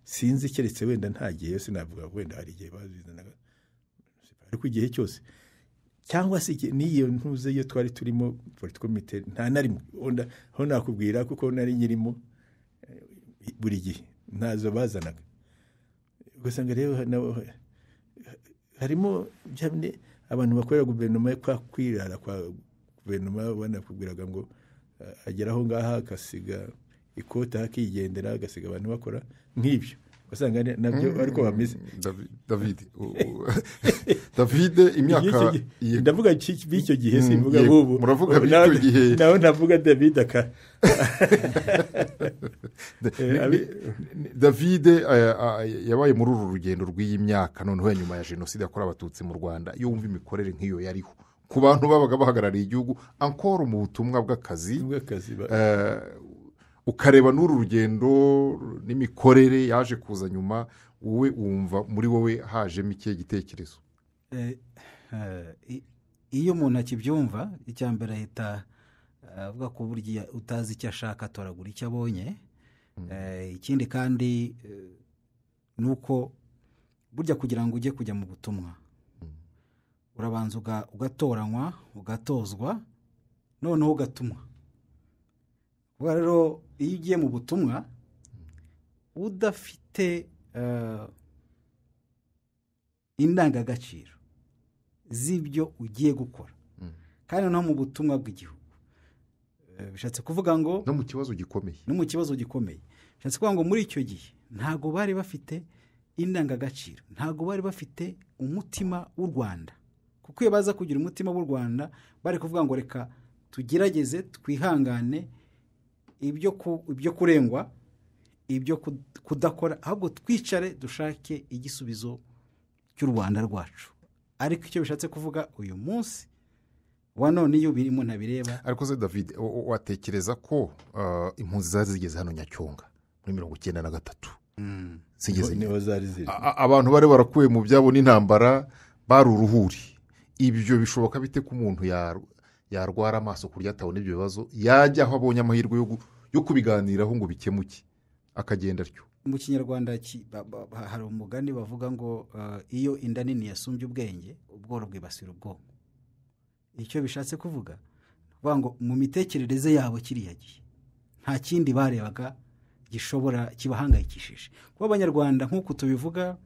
sinzi keretse wenda nta gihe yose navuga wenda hari igihe bazizanaga ariko igihe cyose cyangwa se n'iyo ntuze iyo twari turimo politiko militaire nta narimo aho nakubwira kuko nari nyirimo buri gihe ntazo bazanaga ugasanga rero harimo abantu bakorera guverinoma kwa kwirara kwa guverinoma banakubwiraga ngo ageraho ngaha agasiga ikota hakigendera agasiga abantu bakora nk'ibyo ugasanga nabyo ariko bameze David imyaka ndavuga b'icyo gihe simvuga bubu muravuga b'icyo gihe naho ndavuga David David yabaye muri uru rugendo rw'iyi myaka noneho nyuma ya jenoside yakorewe abatutsi mu Rwanda iyo wumva imikorere nk'iyo yariho ku bantu babaga bahagarariye igihugu ankora mu butumwa bw'akazi ukareba n'uru rugendo n'imikorere yaje kuza nyuma wowe wumva muri wowe hajemo ikihe gitekerezo iyo umuntu akibyumva icya mbere ahita avuga ko burya utazi icyo ashaka atoragura icyo abonye ikindi kandi ni uko burya kugira ngo ujye kujya mu butumwa urabanza ugatoranywa ugatozwa noneho ugatumwa rero iyo ugiye mu butumwa udafite indangagaciro z'ibyo ugiye gukora kandi no mu butumwa bw'igihugu bishatse kuvuga ngo no mu kibazo gikomeye bishatse kuvuga ngo muri icyo gihe ntago bari bafite indangagaciro ntago bari bafite umutima w'u Rwanda kuko iyo baza kugira umutima w'u Rwanda bari kuvuga ngo reka tugerageze twihangane ibyo kurengwa ibyo kudakora, ahubwo twicare dushake igisubizo cy'u Rwanda rwacu. Ariko icyo bishatse kuvuga uyu munsi wa none iyo birimo ntabireba. ariko se David watekereza ko impunzi zari zigeze hano Nyacyonga muri 1993 zigeze niho zari ziri, abantu bari barakuwe mu byabo n'intambara bari uruhuri. Ibyo bishoboka bite ko umuntu yarwara amaso kurya atabona ibyo bibazo, yajya aho abonye amahirwe yo kubiganiraho ngo bikemuke akagenda atyo? Mu Kinyarwanda hari umugani bavuga ngo iyo inda nini yasumbye ubwenge ubworo bwibasira ubwonko. Icyo bishatse kuvuga ngo mu mitekerereze yabo kiriya gihe nta kindi barebaga gishobora kibahangayikishije. Kuba abanyarwanda nk'uko tubivuga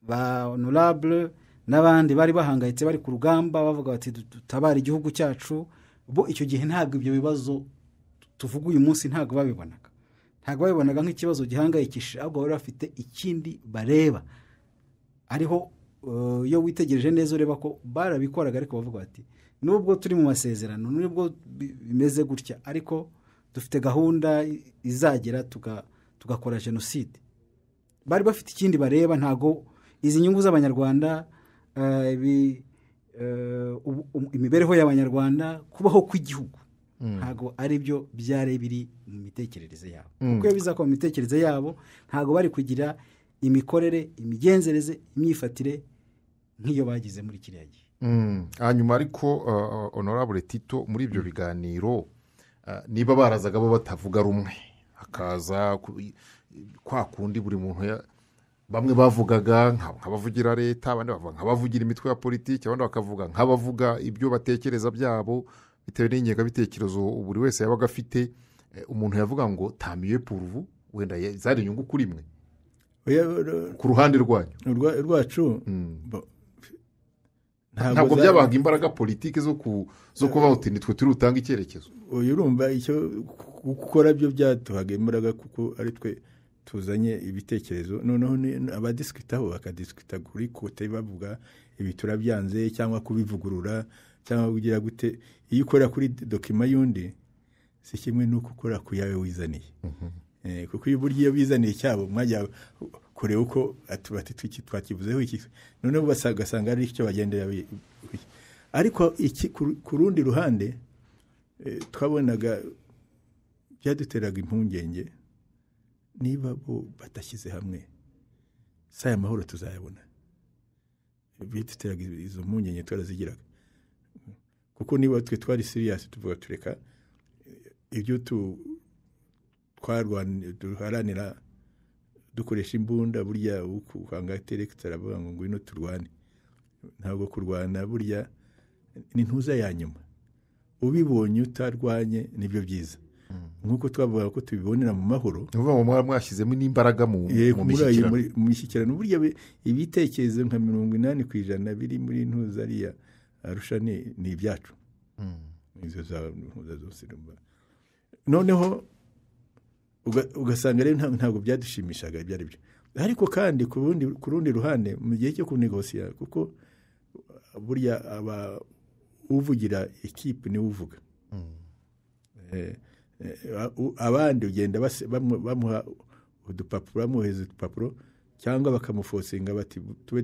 ba honorable n'abandi bari bahangayitse bari ku rugamba bavuga bati dutabara igihugu cyacu, bo icyo gihe ntabwo ibyo bibazo tuvuga uyu munsi ntabwo babibonaga nk'ikibazo gihangayikishije, ahubwo bari bafite ikindi bareba. Ariho iyo witegereje neza ureba ko barabikoraga, ariko bavuga bati nubwo turi mu masezerano, nubwo bimeze gutya, ariko dufite gahunda izagera tugakora jenoside. Bari bafite ikindi bareba, ntago izi nyungu z'abanyarwanda, imibereho y'abanyarwanda, kubaho kw'igihugu, ntago ari byo byari biri mu mitekerereze yabo. Kuko iyo biza ko mu mitekerereze yabo ntago bari kugira imikorere, imigenzereze, imyifatire nk'iyo bagize muri kiriya gihe. Hanyuma ariko honorable Tito, muri ibyo biganiro niba barazaga bo batavuga rumwe, hakaza kwa kundi buri muntu bamwe bavugaga nk'abavugira leta, abandi bavuga nk'abavugira imitwe ya politiki, abandi bakavuga nk'abavuga ibyo batekereza byabo bitewe n'ingengabitekerezo buri wese yabaga afite. Umuntu yavuga ngo tamiye puruvu, wenda zari inyungu kuri mwe ku ruhande rwanyu rwacu. Ntabwo byabaga imbaraga politiki zo kuba uti nitwe turi utanga icyerekezo. Urumva icyo gukora byo byatuhaga imbaraga, kuko ari twe tuzanye ibitekerezo. Noneho abadisikitaho bakadisikita kuri kote bavuga ibi turabyanze cyangwa kubivugurura cyangwa kugira gute. Iyo ukora kuri dokima y'undi si kimwe n'uko ukora ku yawe wizaniye. Kuko iyo buryo iyo bizaniye cyabo mwajya kure uko atubati twakivuzeho iki, noneho basanga ari icyo bagendera. Ariko ku rundi ruhande twabonaga byaduteraga impungenge, niba bo badashyize hamwe saya mahoro tuzayabona. Biduteraga izo mpungenge twarazigiraga, kuko niba twe twari serious tuvuga tureka ibyo duharanira dukoresha imbunda, burya ukanga terekita aravuga ngo ngwino turwane. Ntabwo kurwana burya ni ntuza ya nyuma, ubibonye utarwanye nibyo byiza. Nk'uko twavuga ko tubibonera mu mahoro, uvuga ngo mwashyizemo n'imbaraga mu mishyikirano. Burya ibitekerezo nka 80% biri muri ntuza ariya Arusha ni ibyacu. Izo za ntuza zose. Noneho ugasanga rero ntabwo byadushimishaga ibyo ari byo. Ariko kandi ku rundi ruhande mu gihe cyo kunegosiya, kuko burya uvugira ikipe niwe uvuga. Abandi ugenda bamuha udupapuro, bamuheza udupapuro, cyangwa bakamufosinga bati tube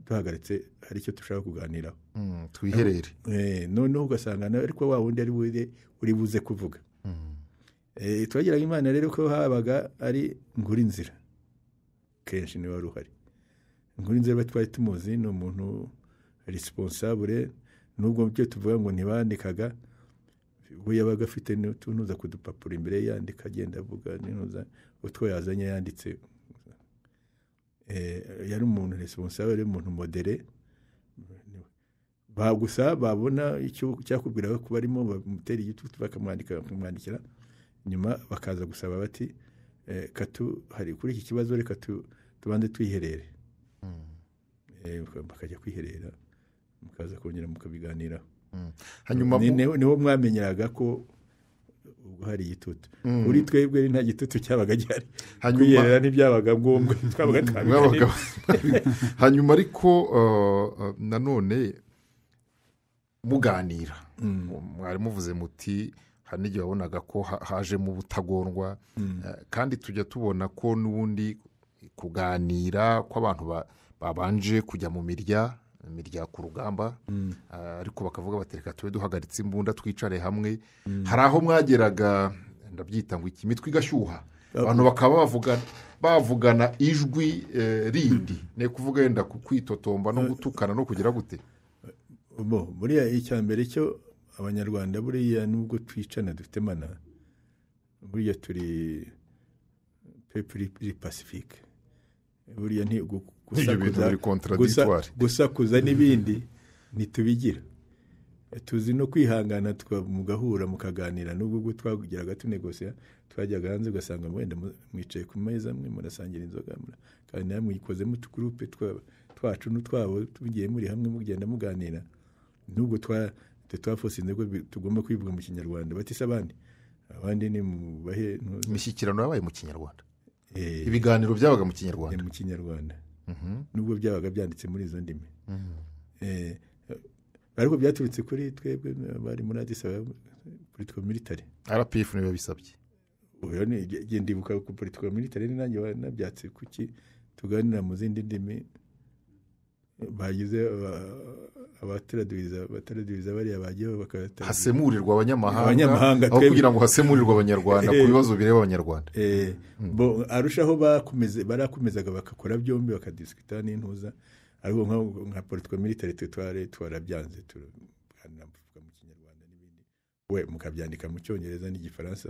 duhagaritse hari icyo dushaka kuganiraho, twiherere. Noneho ugasanga ariko wa wundi ari uri buze kuvuga. Twagiraga Imana rero ko habaga ari Ngurinzira, kenshi niwe wari uhari. Ngurinzira twari tumuzi ni umuntu responsable, nubwo byo tuvuga ngo ntibandikaga, we yabaga afite n'utunuza ku dupapuro imbere yandika, agenda avuga n'unuza utwo yazanye yanditse. Yari umuntu responsable, umuntu modere. Gusa babona icyo cyakubwiraga ko barimo bamutera igitutu bakamwandikira, nyuma bakaza gusaba bati hari kuri iki kibazo reka tubanze twiherere. Bakajya kwiherera, mukaza kongera mukabiganiraho. Hanyuma niho mwamenyeraga ko hari igitutu. Uri twebwe nta gitutu cyabaga gihari, kwiherera ntibyabaga ngombwa, twabaga twabiganira. Hanyuma ariko nanone muganira, mwari muvuze muti hari n'igihe wabonaga ko hajemo ubutagondwa kandi tujya tubona ko n'ubundi kuganira kw'abantu babanje kujya mu mirya ku rugamba ariko bakavuga bati reka tube duhagaritse imbunda twicare hamwe hari aho mwageraga ndabyita ngo iki imitwe igashyuha abantu bakaba bavugana ijwi rindi ni kuvuga yenda kwitotomba no gutukana no kugira gute buriya icya mbere cyo abanyarwanda buriya nubwo twicana dufite mana buriya turi pepuri pacifique buriya gusakuza n'ibindi ntitubigira tuzi no kwihangana mugahura mukaganira nubwo twagiraga tunegosiya twajyaga hanze ugasanga wenda mwicaye ku meza amwe murasangira inzoga kandi namwe mwikoze mu tugurupe twacu n'utwabo tugiye muri hamwe mugenda muganira nubwo twafosinze ko tugomba kwivuga mu kinyarwanda batise abandi ni mubahe imishyikirano yabaye mu kinyarwanda ibiganiro byabaga mu kinyarwanda nubwo byabaga byanditse muri izo ndimi ariko byaturutse kuri twebwe bari muri Addis Ababa political military RPF niyo bisabye uyo ni ndibuka ku political military nanjye nabyatse kuki tuganira mu zindi ndimi bagize abataradubiza bariya bagiye bakata hasemurirwa abanyamahanga aho kugira ngo hasemurirwe abanyarwanda ku bibazo bireba abanyarwanda arushaho barakomezaga bakakora byombi bakadiskita n'intuza ariko nka political military twarabyanze tuganira mu kinyarwanda n'ibindi we mukabyandika mu cyongereza n'igifaransa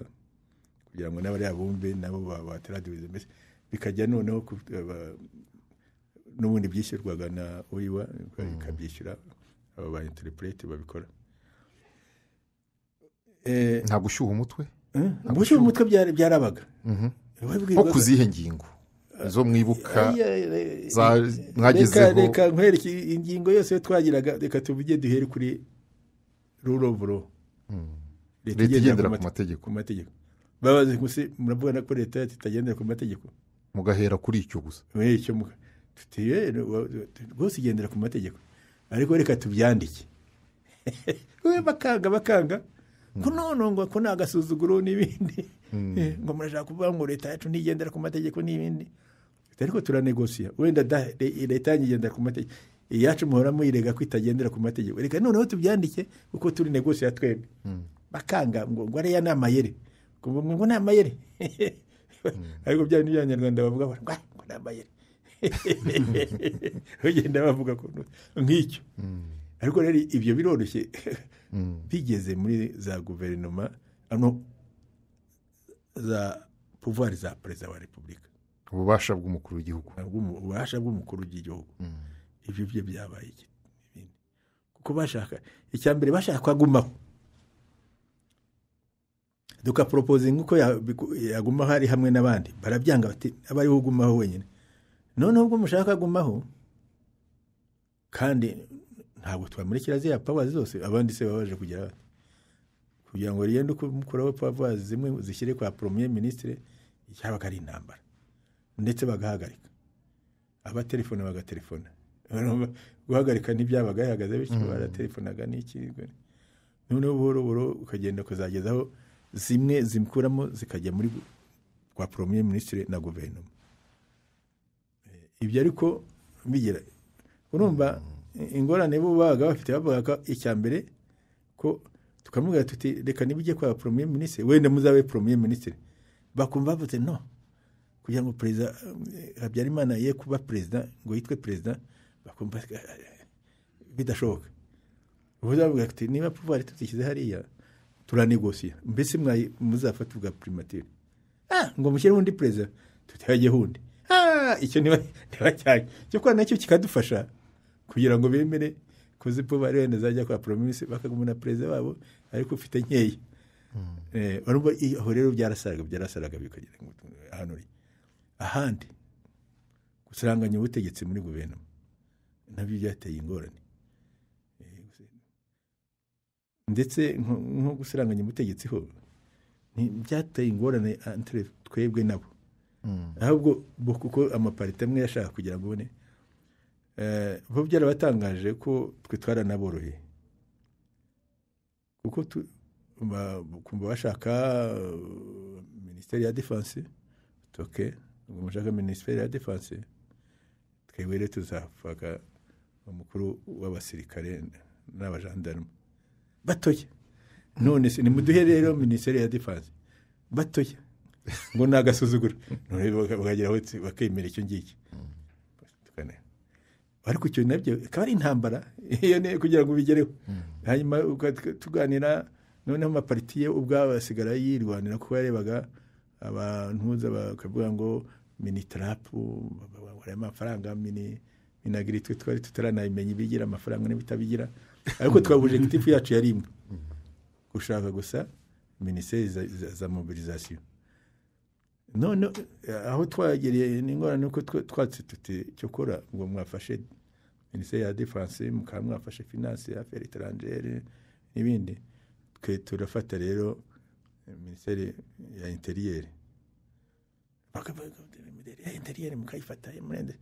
kugira ngo n'abari bumve nabo bataradubiza mbese bikajya noneho n'ubundi byishyurwaga na oyiwa ikabyishyura aba ba interprete babikora nta gushyuha umutwe gushyuha umutwe byarabaga nko ku zihe ngingo zo mwibuka mwagezeho reka nkwereke ingingo yose twagiraga reka tuvuge duhere kuri rule of law leta igendera ku mategeko babaze gusa muravuga ko leta itagendera ku mategeko mugahera kuri icyo gusa rwose igendera ku mategeko ariko reka tubyandike we bakanga ko ngo ko nta gasuzuguro n'ibindi ngo murashaka kuvuga ngo leta yacu ntigendera ku mategeko n'ibindi ariko turanegosiya wenda leta igendera ku mategeko iyacu muhora muyirega ko itagendera ku mategeko reka noneho tubyandike kuko turi negosiya twebwe bakanga ngo ariya ni amayeri ngo ni amayeri ariko bya bindi by'abanyarwanda bavuga ngo ni amayeri bagenda bavuga ko nk'icyo ariko rero ibyo biroroshye bigeze muri za guverinoma za pouvoir za perezida wa repubulika ububasha bw'umukuru w'igihugu ububasha bw'umukuru w'igihugu ibyo byo byabaye ibindi kuko bashaka icya mbere bashaka kwagumaho dukaporopozinga uko yagumaho ari hamwe n'abandi barabyanga bati aba ariho ugumaho wenyine noneho ubwo mushaka kugumaho kandi ntabwo twamurikira ziriya pawazi zose abandi se babaje kugira ngo riyende mukuraho pawazi zimwe zishyire kwa premier ministre cyabaga ari intambara ndetse bagahagarika abatelefone bagatelefona guhagarika ntibyabaga yahagaze bityo baratelefonaga n'iki noneho buhoro ukagenda kuzagezaho zimwe zimukuramo zikajya muri kwa premier ministre na guverinoma ibyo ariko bigira urumva ingorane bo baga bafite bavuga icya mbere ko tukamubwira tuti reka nibujye kwa premier ministre wenda muzabe premier ministre bakumva bafite no kugira ngo perezida Habyarimana ye kuba perezida ngo yitwe perezida bakumva bidashoboka ubuzavuga ati niba pouvoir tutishyize hariya turanegosiya mbese muzafata ubwa primature ngo mushyire undi perezida tutihajye hundi icyo niba cyane cyo kwa nacyo kikadufasha kugira ngo bemere kuzi pouvoir wenda zajya kwa promise bakagumuna perezida wabo ariko ufite nkeya aho rero byarasaraga bikagira hano ahandi gusaranganya ubutegetsi muri guverinoma nabyo byateye ingorane ndetse nko gusaranganya ubutegetsi ho byateye ingorane entre twebwe nabo ahubwo kuko amaparite amwe yashaka kugira ngo ubone bo byarabatangaje ko twe twaranaboroheye kuko kumva bashaka minisiteri ya defanse toke ngo mushaka minisiteri ya defanse twebwe rero tuzafaka umukuru w'abasirikare n'abajandarume batoya none se nimuduhe rero minisiteri ya defanse batoya ngo ni agasuzuguro none bakageraho bakemera icyo ngiki ariko icyo nabyo akaba ari intambara iyo ne kugira ngo ubigereho hanyuma tuganira noneho amaparitiye ubwabo basigara yirwanira kuko yarebaga abantu bakavuga ngo minitarapu bagura amafaranga minagiritwe twari tutaranayimenya ibigira amafaranga n'ibitabigira ariko twabuje gitifu yacu yari imwe gushaka gusa minisiteri za mobilisation none aho twagereye n'ingorane uko twatse tuti cyokora ngo mwafashe minisiteri ya defanse mukaba mwafashe finance affaires étrangères n'ibindi twe turafata rero minisiteri ya interieur ya interieur mukayifata murende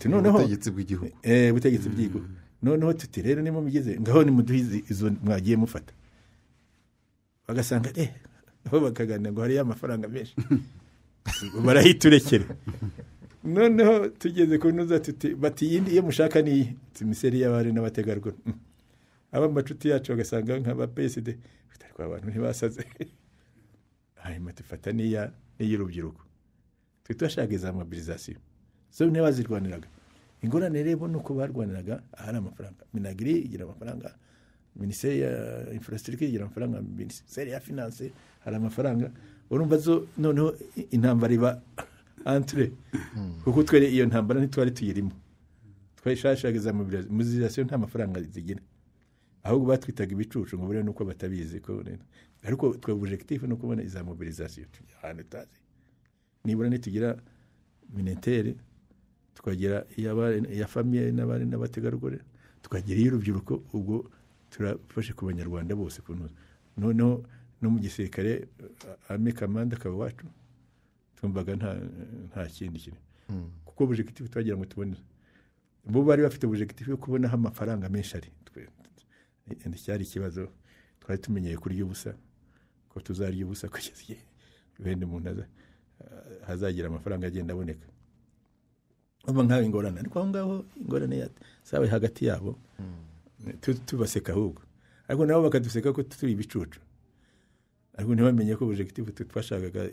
noneho ubutegetsi bw'igihugu ubutegetsi bw'igihugu noneho tuti rero nimo mugeze ngaho ni muduhize izo mwagiye mufata bagasanga aho bakaganira ngo hari amafaranga menshi barahiturekera noneho tugeze kunoza tuti bati yindi iyo mushaka ni minisiteri y'abari n'abategarugori aba macuti yacu bagasanga nk'aba PSD bitari abantu ntibasaze hanyuma tufata n'iy'urubyiruko twashaka za mobilisation zo ntibazirwaniraga ingorane rero nuko barwaniraga ahari amafaranga minagiri igira amafaranga minisiteri ya infrastructure igira amafaranga minisiteri ya finance hari amafaranga urumva zo noneho intambara iba entre kuko twere iyo ntambara ntitwari tuyirimo twashakaga za mobilisation nta mafaranga zigira ahubwo batwitaga ibicucu ngo bure nuko batabizi ko ariko twe objectif no kubona iza mobilisation ahantu tazi nibura nitugira minetere tukagira ya famille n'abari n'abategarugori tukagira y'urubyiruko ubwo turafashe ku banyarwanda bose kuno no mu gisirikare army command akaba wacu tumbaga nta kindi kintu kuko objectif twagira ngo tubone bo bari bafite objectif yo kubona ha amafaranga menshi ari cyari ikibazo twari tumenyeye kuri y'ubusa ko tuzarya ubusa kugeza wende umuntu hazagira amafaranga agenda aboneka uba nkawe ingorane ariko aho ngaho ingorane sabe hagati yabo tubaseka ahubwo ariko nabo bakaduseka ko turi ibicucu ariko ntibamenye ko objectif twashakaga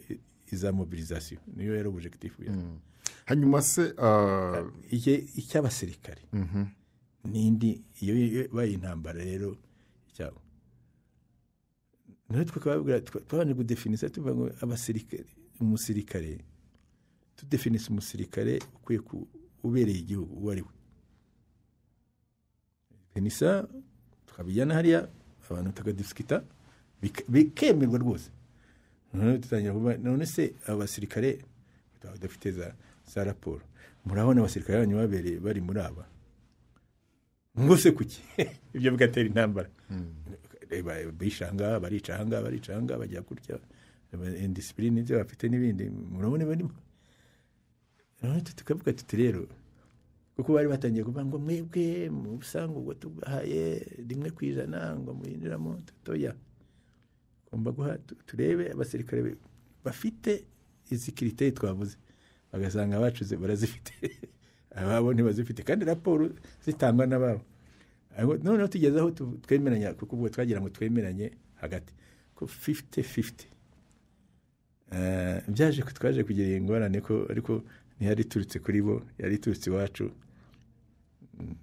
iza mobilisation niyo yari objectif hanyuma se icy'abasirikare n'indi iyo bayi intambara rero cyabo none twabanje kudefinisa tuvuga ngo abasirikare umusirikare tudefinisa umusirikare ukwiye ubereye igihugu uwo ari we penisa tukabijyana hariya abantu tukadisikita bikemerwa rwose none tutangira kuba none se abasirikare badafite za raporo murabona abasirikare banyu babereye bari muri aba ngo se kuki ibyo bigatera intambara bishanga baricanga bajya kurya indiscipline nze bafite n'ibindi murabone barimo none tukavuga tuti rero kuko bari batangiye kuvuga ngo mwebwe mu busango ngo tubahaye 1% ngo muyinjiramo toya komba guha turebe abasirikare bafite izikirite twavuze bagasanga abacuze barazifite ababo ntibazifite kandi raporo zitangwa n'ababo none tugezaho twemeranya kuko ubwo twagira ngo twemeranye hagati ko 50-50 byaje twaje kugira ingorane ko ariko ntiyari turutse kuri bo yari turutse iwacu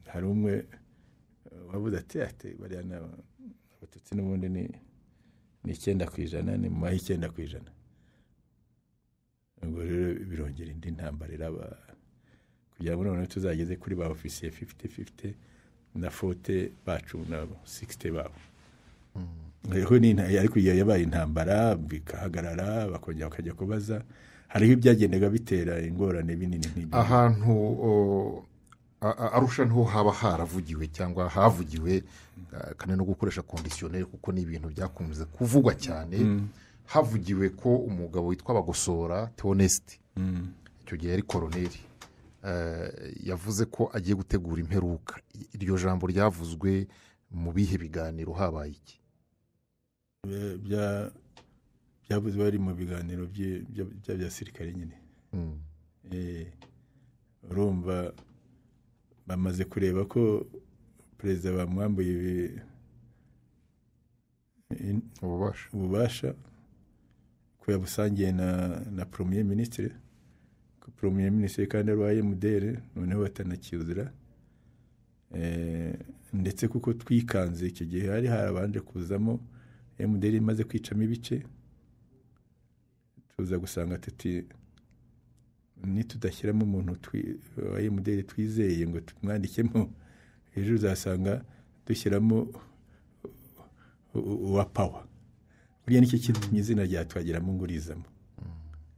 hari umwe wavuze ati bariya abatutsi n'ubundi ni 9% ni mu 9%. Ubwo rero birongera indi ntambara iraba kugira ngo none tuzageze kuri ba officier 50-50 na fote bacu na 60 babo. Rero ni ariko yabaye intambara bikahagarara bakongera bakajya kubaza hariho ibyagendaga bitera ingorane binini nk'ibyo. Ahantu Arusha nto haba haravugiwe cyangwa havugiwe kandi no gukoresha conditionnel kuko ni ibintu byakunze kuvugwa cyane havugiwe ko umugabo witwa Bagosora Theoneste icyo gihe yari koloneli yavuze ko agiye gutegura imperuka. Iryo jambo ryavuzwe mu bihe biganiro habaye iki? byabuze bari mu biganiro bya sirikare nyine. Urumva bamaze kureba ko perezida bamwambuye ububasha ko yabusangiye na premier ministre, ko premier ministre kandi arwaye mudere noneho batanacyuzura, ndetse kuko twikanze icyo gihe hari harabanje kuzamo mudere imaze kwicamo ibice, tuza gusanga tuti nitudashyiramo umuntu wa mudere twizeye ngo tumwandikemo, ejo uzasanga dushyiramo uwa pawa. Buriya nicyo kintu izina rya Twagiramungu rizamo,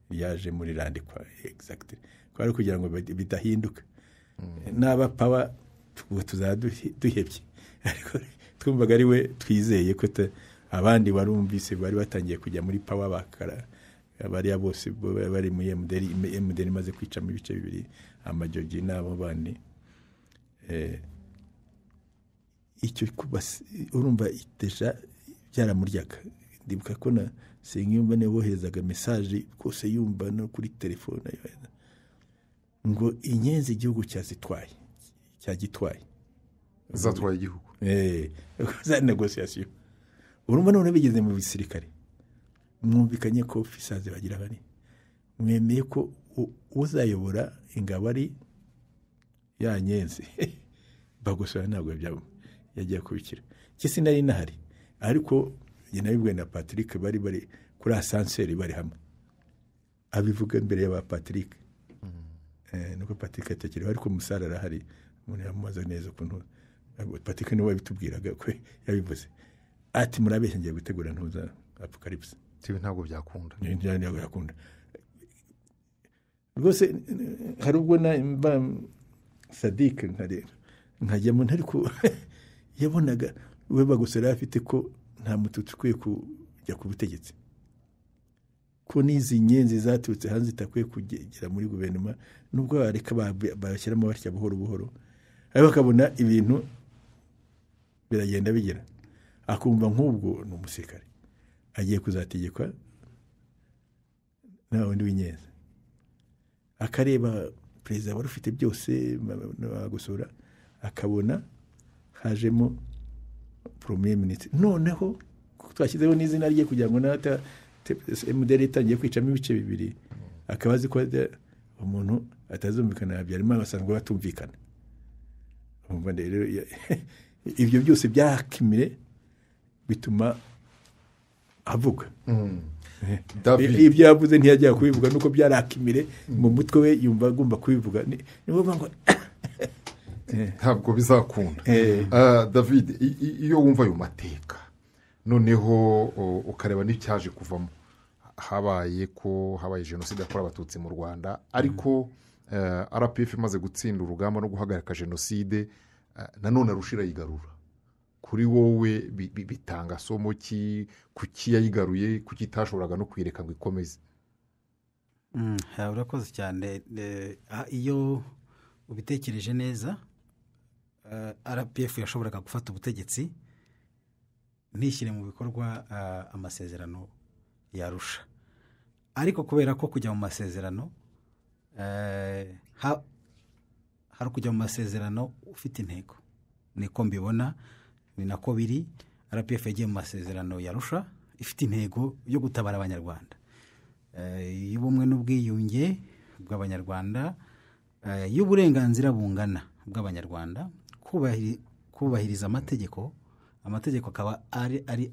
yaje muri randikwa exactly ko ari kugira ngo bidahinduka. N'aba pawa tuzaduhebye, ariko twumvaga ari we twizeye ko abandi barumvise bari batangiye kujya muri pawa bakara, bariya bose bari mu MDR imaze kwicamo ibice bibiri, amajogi n'abo bandi. Icyo urumva deja byaramuryaga. Ndibuka ko na Sengiyumva ne boherezaga message kose yumva no kuri telefone ngo inyenzi igihugu cyagitwaye zatwaye igihugu za negotiation. Urumva none bigeze mu bisirikare, mwumvikanye ko officers bagira bari mwemeye ko uzayobora ingabo ari ya nyenzi bagusora ntabwo byabo yagiye kubikira kisi nari nahari, ariko njye nabibwe na Patrick bari kuri ascenseur bari hamwe abivuga imbere y'aba Patrick. Nuko Patrick atekera ariko Musara arahari, umuntu yamumaze neza ukuntu Patrick niwe bitubwiraga ko yabivuze ati murabeshye ngiye gutegura ntuza apocalypse. Tiwe ntabwo byakunda. Ntabwo yakunda. Rwose hari ubwo na Sadiq nkajyamo ntari ko yabonaga we bagusera afite ko nta mututsi kwe kujya ku butegetsi, ko n'izi nyenzi zaturutse hanze itakwiye kugera muri guverinoma, nubwo bareka bashyiramo batya buhoro buhoro, ariko bakabona ibintu biragenda bigera, akumva nk'ubwo ni umusirikare agiye kuzategekwa na wundi w'inyenzi, akareba perezida wari ufite byose bagusura, akabona hajemo premier ministre. Noneho twashyizeho n'izina rye kugira ngo nata MDR itangiye kwicamo ibice bibiri, akabazi ko umuntu atazumvikana Habyarimana basanzwe batumvikana. Umva rero ibyo byose byakimire bituma avuga. Ibyo yavuze ntiyajya kubivuga nuko byarakimire mu mutwe we, yumva agomba kubivuga, nibo ngo ntabwo bizakunda. David, iyo wumva ayo mateka noneho ukareba n'icyaje kuvamo, habaye jenoside yakorewe abatutsi mu Rwanda, ariko RPF imaze gutsinda urugamba no guhagarika jenoside, nanone Rushira yigarura. Kuri wowe bitanga somo ki, kuki yayigaruye, kuki itashoboraga no kwireka ngo ikomeze? Urakoze cyane. Iyo ubitekereje neza, RPF yashoboraga gufata ubutegetsi ntishyire mu bikorwa amasezerano yarusha, ariko kubera ko kujya mu masezerano hari kujya mu masezerano ufite intego, niko mbibona, ni nako biri. RPF yagiye mu masezerano yarusha ifite intego yo gutabara abanyarwanda, y'ubumwe n'ubwiyunge bw'abanyarwanda, y'uburenganzira bungana bw'abanyarwanda, kubahiriza amategeko akaba ari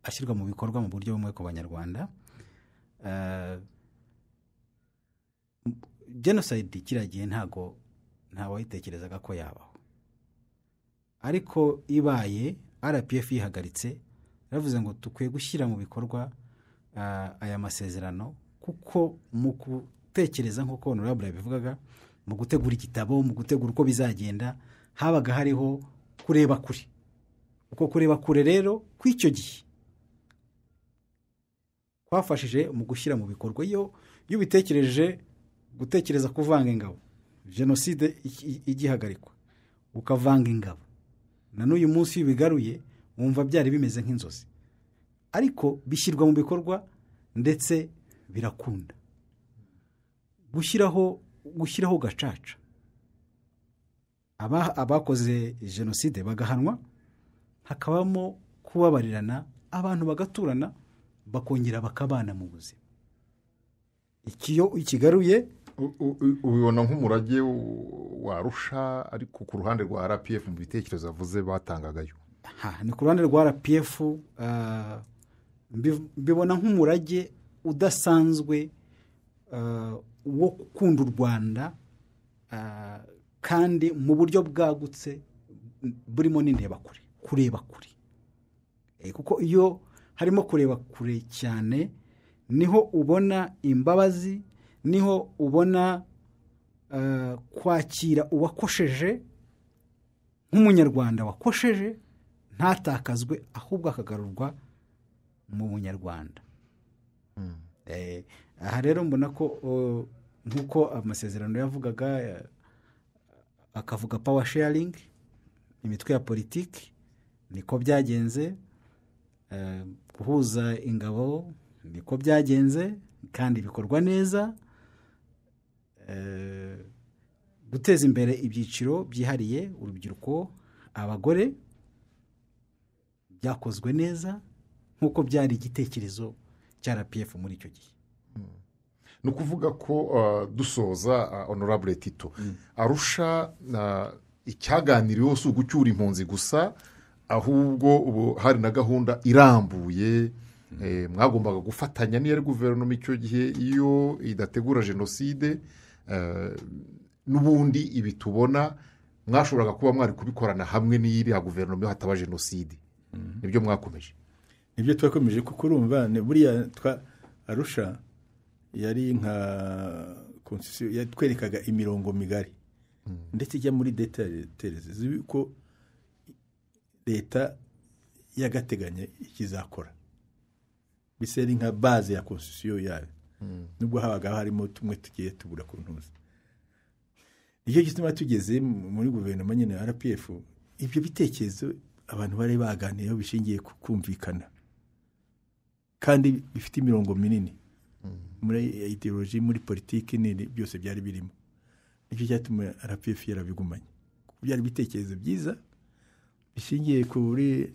ashyirwa mu bikorwa mu buryo bumwe ku banyarwanda. Genocide kiragiye ntago wayitekerezaga ko yabaho, ariko ibaye RPF yihagaritse, yavuze ngo tukwiye gushyira mu bikorwa aya masezerano, kuko mu gutekereza nk'uko honorable bivugaga, mu gutegura igitabo, mu gutegura uko bizagenda, habaga hariho kureba kure. Uko kureba kure rero kw'icyo gihe kwafashije mu gushyira mu bikorwa. Iyo ubitekereje, gutekereza kuvanga ingabo, jenoside igihagarikwa, ukavanga ingabo, na n'uyu munsi iyo ubigaruye wumva byari bimeze nk'inzozi, ariko bishyirwa mu bikorwa ndetse birakunda. Gushyiraho gacaca, abakoze jenoside bagahanwa, hakabamo kubabarirana, abantu bagaturana bakongera bakabana mu buzima. Iyo ikigaruye ubibona nk'umurage wa Arusha, ariko ku ruhande rwa RPF mu bitekerezo avuze batangagayo. Ni ku ruhande rwa RPF mbibona nk'umurage udasanzwe wo gukunda u Rwanda, kandi mu buryo bwagutse burimo n'indeba kure, kureba kure, kuko iyo harimo kureba kure cyane niho ubona imbabazi, niho ubona kwakira uwakosheje nk'umunyarwanda wakosheje, ntatakazwe ahubwo akagarurwa mu bunyarwanda. Aha rero mbona ko nk'uko amasezerano yavugaga, akavuga power sharing, imitwe ya politiki, niko byagenze, guhuza ingabo niko byagenze kandi bikorwa neza, guteza imbere ibyiciro byihariye, urubyiruko, abagore, byakozwe neza nk'uko byari igitekerezo cya RPF muri icyo gihe. Ni ukuvuga ko dusoza Honorable Tito, Arusha icyaganiriweho si ugucyura impunzi gusa, ahubwo ubu hari na gahunda irambuye mwagombaga gufatanya n'iyo guverinoma icyo gihe iyo idategura jenoside, n'ubundi ibi tubona mwashoboraga kuba mwari kubikorana hamwe n'iriya guverinoma iyo hataba jenoside. Nibyo mwakomeje? Nibyo twakomeje, kuko urumva buriya Arusha yari nka constitution yatwerekaga imirongo migari, ndetse ijya muri details z'uko leta yagateganya ikizakora, biseri nka base ya constitution yayo, nubwo habaga harimo tumwe tugiye tubura ku ntuzi. Icyo gituma tugeze muri guverinoma nyine RPF, ibyo bitekerezo abantu bari baganiyeho bishingiye ku kumvikana kandi bifite imirongo minini muri ideology, muri politiki nini, byose byari birimo. Nicyo cyatuma RPF yarabigumanye, byari bitekerezo byiza bishingiye kuri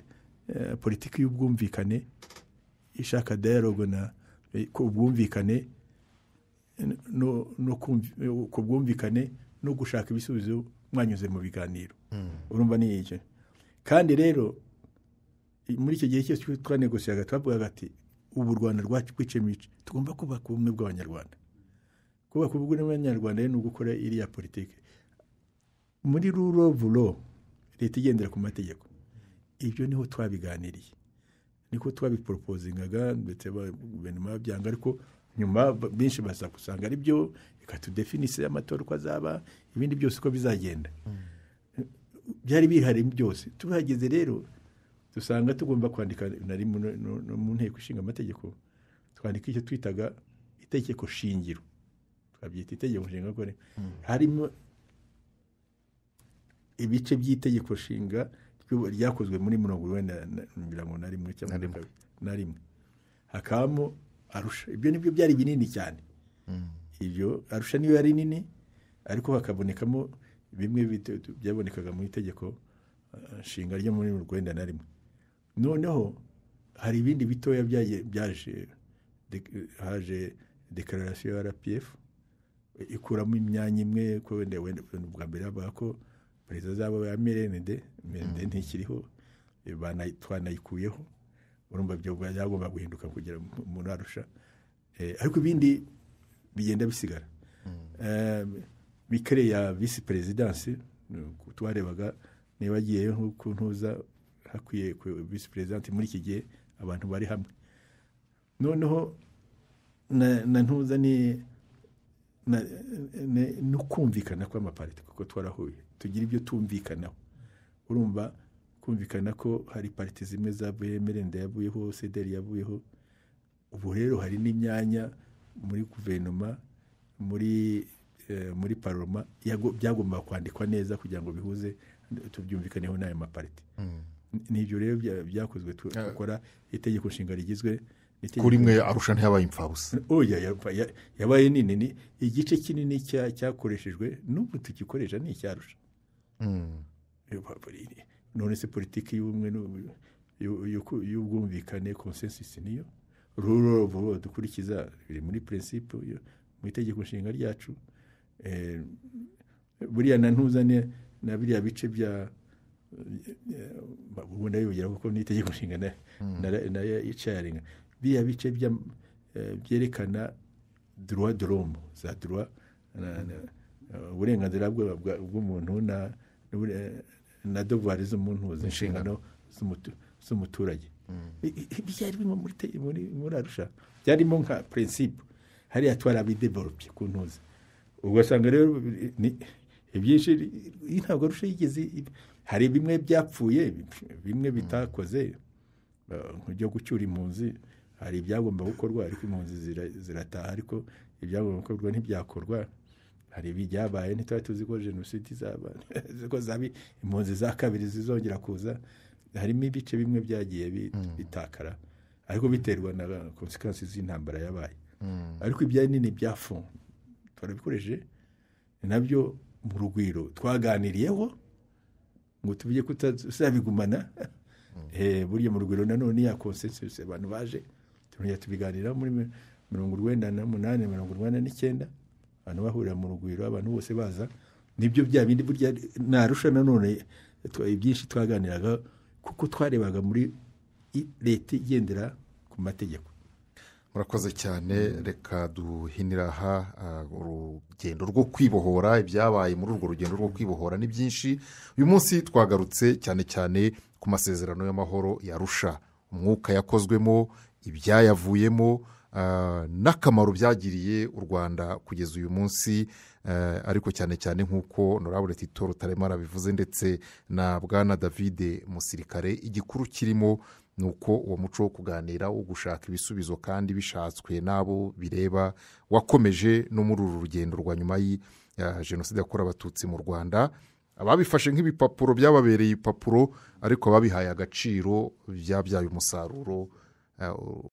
politiki y'ubwumvikane, ishaka dialogue na ku bwumvikane no ku bwumvikane no gushaka ibisubizo mwanyuze mu biganiro. Urumva ni iki? Kandi rero muri icyo gihe cyose twanegosiyaga, twavugaga ati ubu Rwanda rwacu kwicemice, tugomba kubaka ubumwe bw'abanyarwanda. Kubaka ubumwe bw'abanyarwanda ni ugukora iriya politiki muri rule of law, leta igendera ku mategeko. Ibyo niho twabiganiriye, niko twabiporopozingaga, ndetse guverinoma byanga, ariko nyuma benshi baza gusanga ari byo, ikatudefinise amatora uko azaba, ibindi byose uko bizagenda. Byari bihari byose. Tuhageze rero dusanga tugomba kwandika nari mu nteko ishinga amategeko, twandika icyo twitaga itegeko shingiro, twabyita itegeko shingiro, ko harimo ibice by'itegeko shinga ryakozwe muri 1991 cyangwa na rimwe, hakabamo Arusha. Ibyo nibyo byari binini cyane. Ibyo Arusha niyo yari nini, ariko hakabonekamo bimwe byabonekaga mu itegeko nshinga ryo muri 1991. Noneho hari ibindi bitoya byaje, haje declaration ya RPF ikuramo imyanya imwe, ko wenda bwa mbere bavuga ko perezida zabo ya Merende ntikiriho, twanayikuyeho. Urumva byo byagomba guhinduka kugira mu Arusha, ariko ibindi bigenda bisigara. Mikere ya vice presidence twarebaga niba agiye ku ntuza, hakwiye ku vice president muri iki gihe abantu bari hamwe. Noneho na ntuza ni no kumvikana kw'amapariti, kuko twarahuye tugira ibyo tumvikanaho. Urumva kumvikana ko hari pariti zimwe zavuye, Merende yavuyeho, CDR yavuyeho. Ubu rero hari n'imyanya muri guverinoma, muri paroma byagomba kwandikwa neza kugira ngo bihuze, tubyumvikaneho n'ayo mapariti. n'ibyo rero byakozwe gukora itegeko nshinga rigizwe kuri mwe Arusha ntiyabaye impfabusa. Yabaye nini, igice kinini cyakoreshejwe n'ubu tukikoresha ni icyarusha. None se politiki y'ubumwe y'ubwumvikane consensus niyo rule of law dukurikiza biri muri principe mu itegeko nshinga ryacu. Buriya ntuzane na biriya bice bya ubundi yongera kuko n'itegeko nshinga na icaringa biriya bice byerekana droit de l'homme za droit uburenganzira bw'umuntu na devoir z'umuntu z'inshingano z'umuturage. Byarimo muri Arusha byarimo nka principe hariya twarabidevelope ku ntuzi. Ugasanga rero ibyinshi ntabwo Arusha yigeze, hari bimwe byapfuye bimwe bitakoze nk'ibyo gucyura impunzi, hari ibyagomba gukorwa ariko impunzi zirataha, ariko ibyagomba gukorwa ntibyakorwa. Hari ibyabaye ntitwari tuzi ko jenoside izaba impunzi za kabiri zizongera kuza. Harimo ibice bimwe byagiye bitakara ariko biterwa na consequences z'intambara yabaye. Ariko ibya nini byafunze turabikoreshe nabyo mu rugwiro twaganiriyeho ngo tubiye kutazabigumana. Buriya mu rugwiro nanone ya consensus abantu baje tubiganira muri 1998 1999 abantu bahurira mu rugwiro, abantu bose baza. Nibyo bya bindi burya Narusha nanone ibyinshi twaganiraga kuko twarebaga muri leta igendera ku mategeko. Murakoze cyane. Reka duhinira aha urugendo rwo kwibohora. Ibyabaye muri urwo rugendo rwo kwibohora ni byinshi. Uyu munsi twagarutse cyane cyane ku masezerano y'amahoro ya Arusha, umwuka yakozwemo, ibyayavuyemo, n'akamaro byagiriye u Rwanda kugeza uyu munsi. Ariko cyane cyane nk'uko Honorable Tito Rutaremara bivuze ndetse na Bwana David Musirikare, igikuru kirimo ni uko uwo muco wo kuganira, wo gushaka ibisubizo kandi bishatswe n'abo bireba, wakomeje no muri uru rugendo rwa nyuma ya jenoside yakorewe Abatutsi mu Rwanda. Ababifashe nk'ibipapuro byababereye ibipapuro, ariko ababihaye agaciro byabyaye umusaruro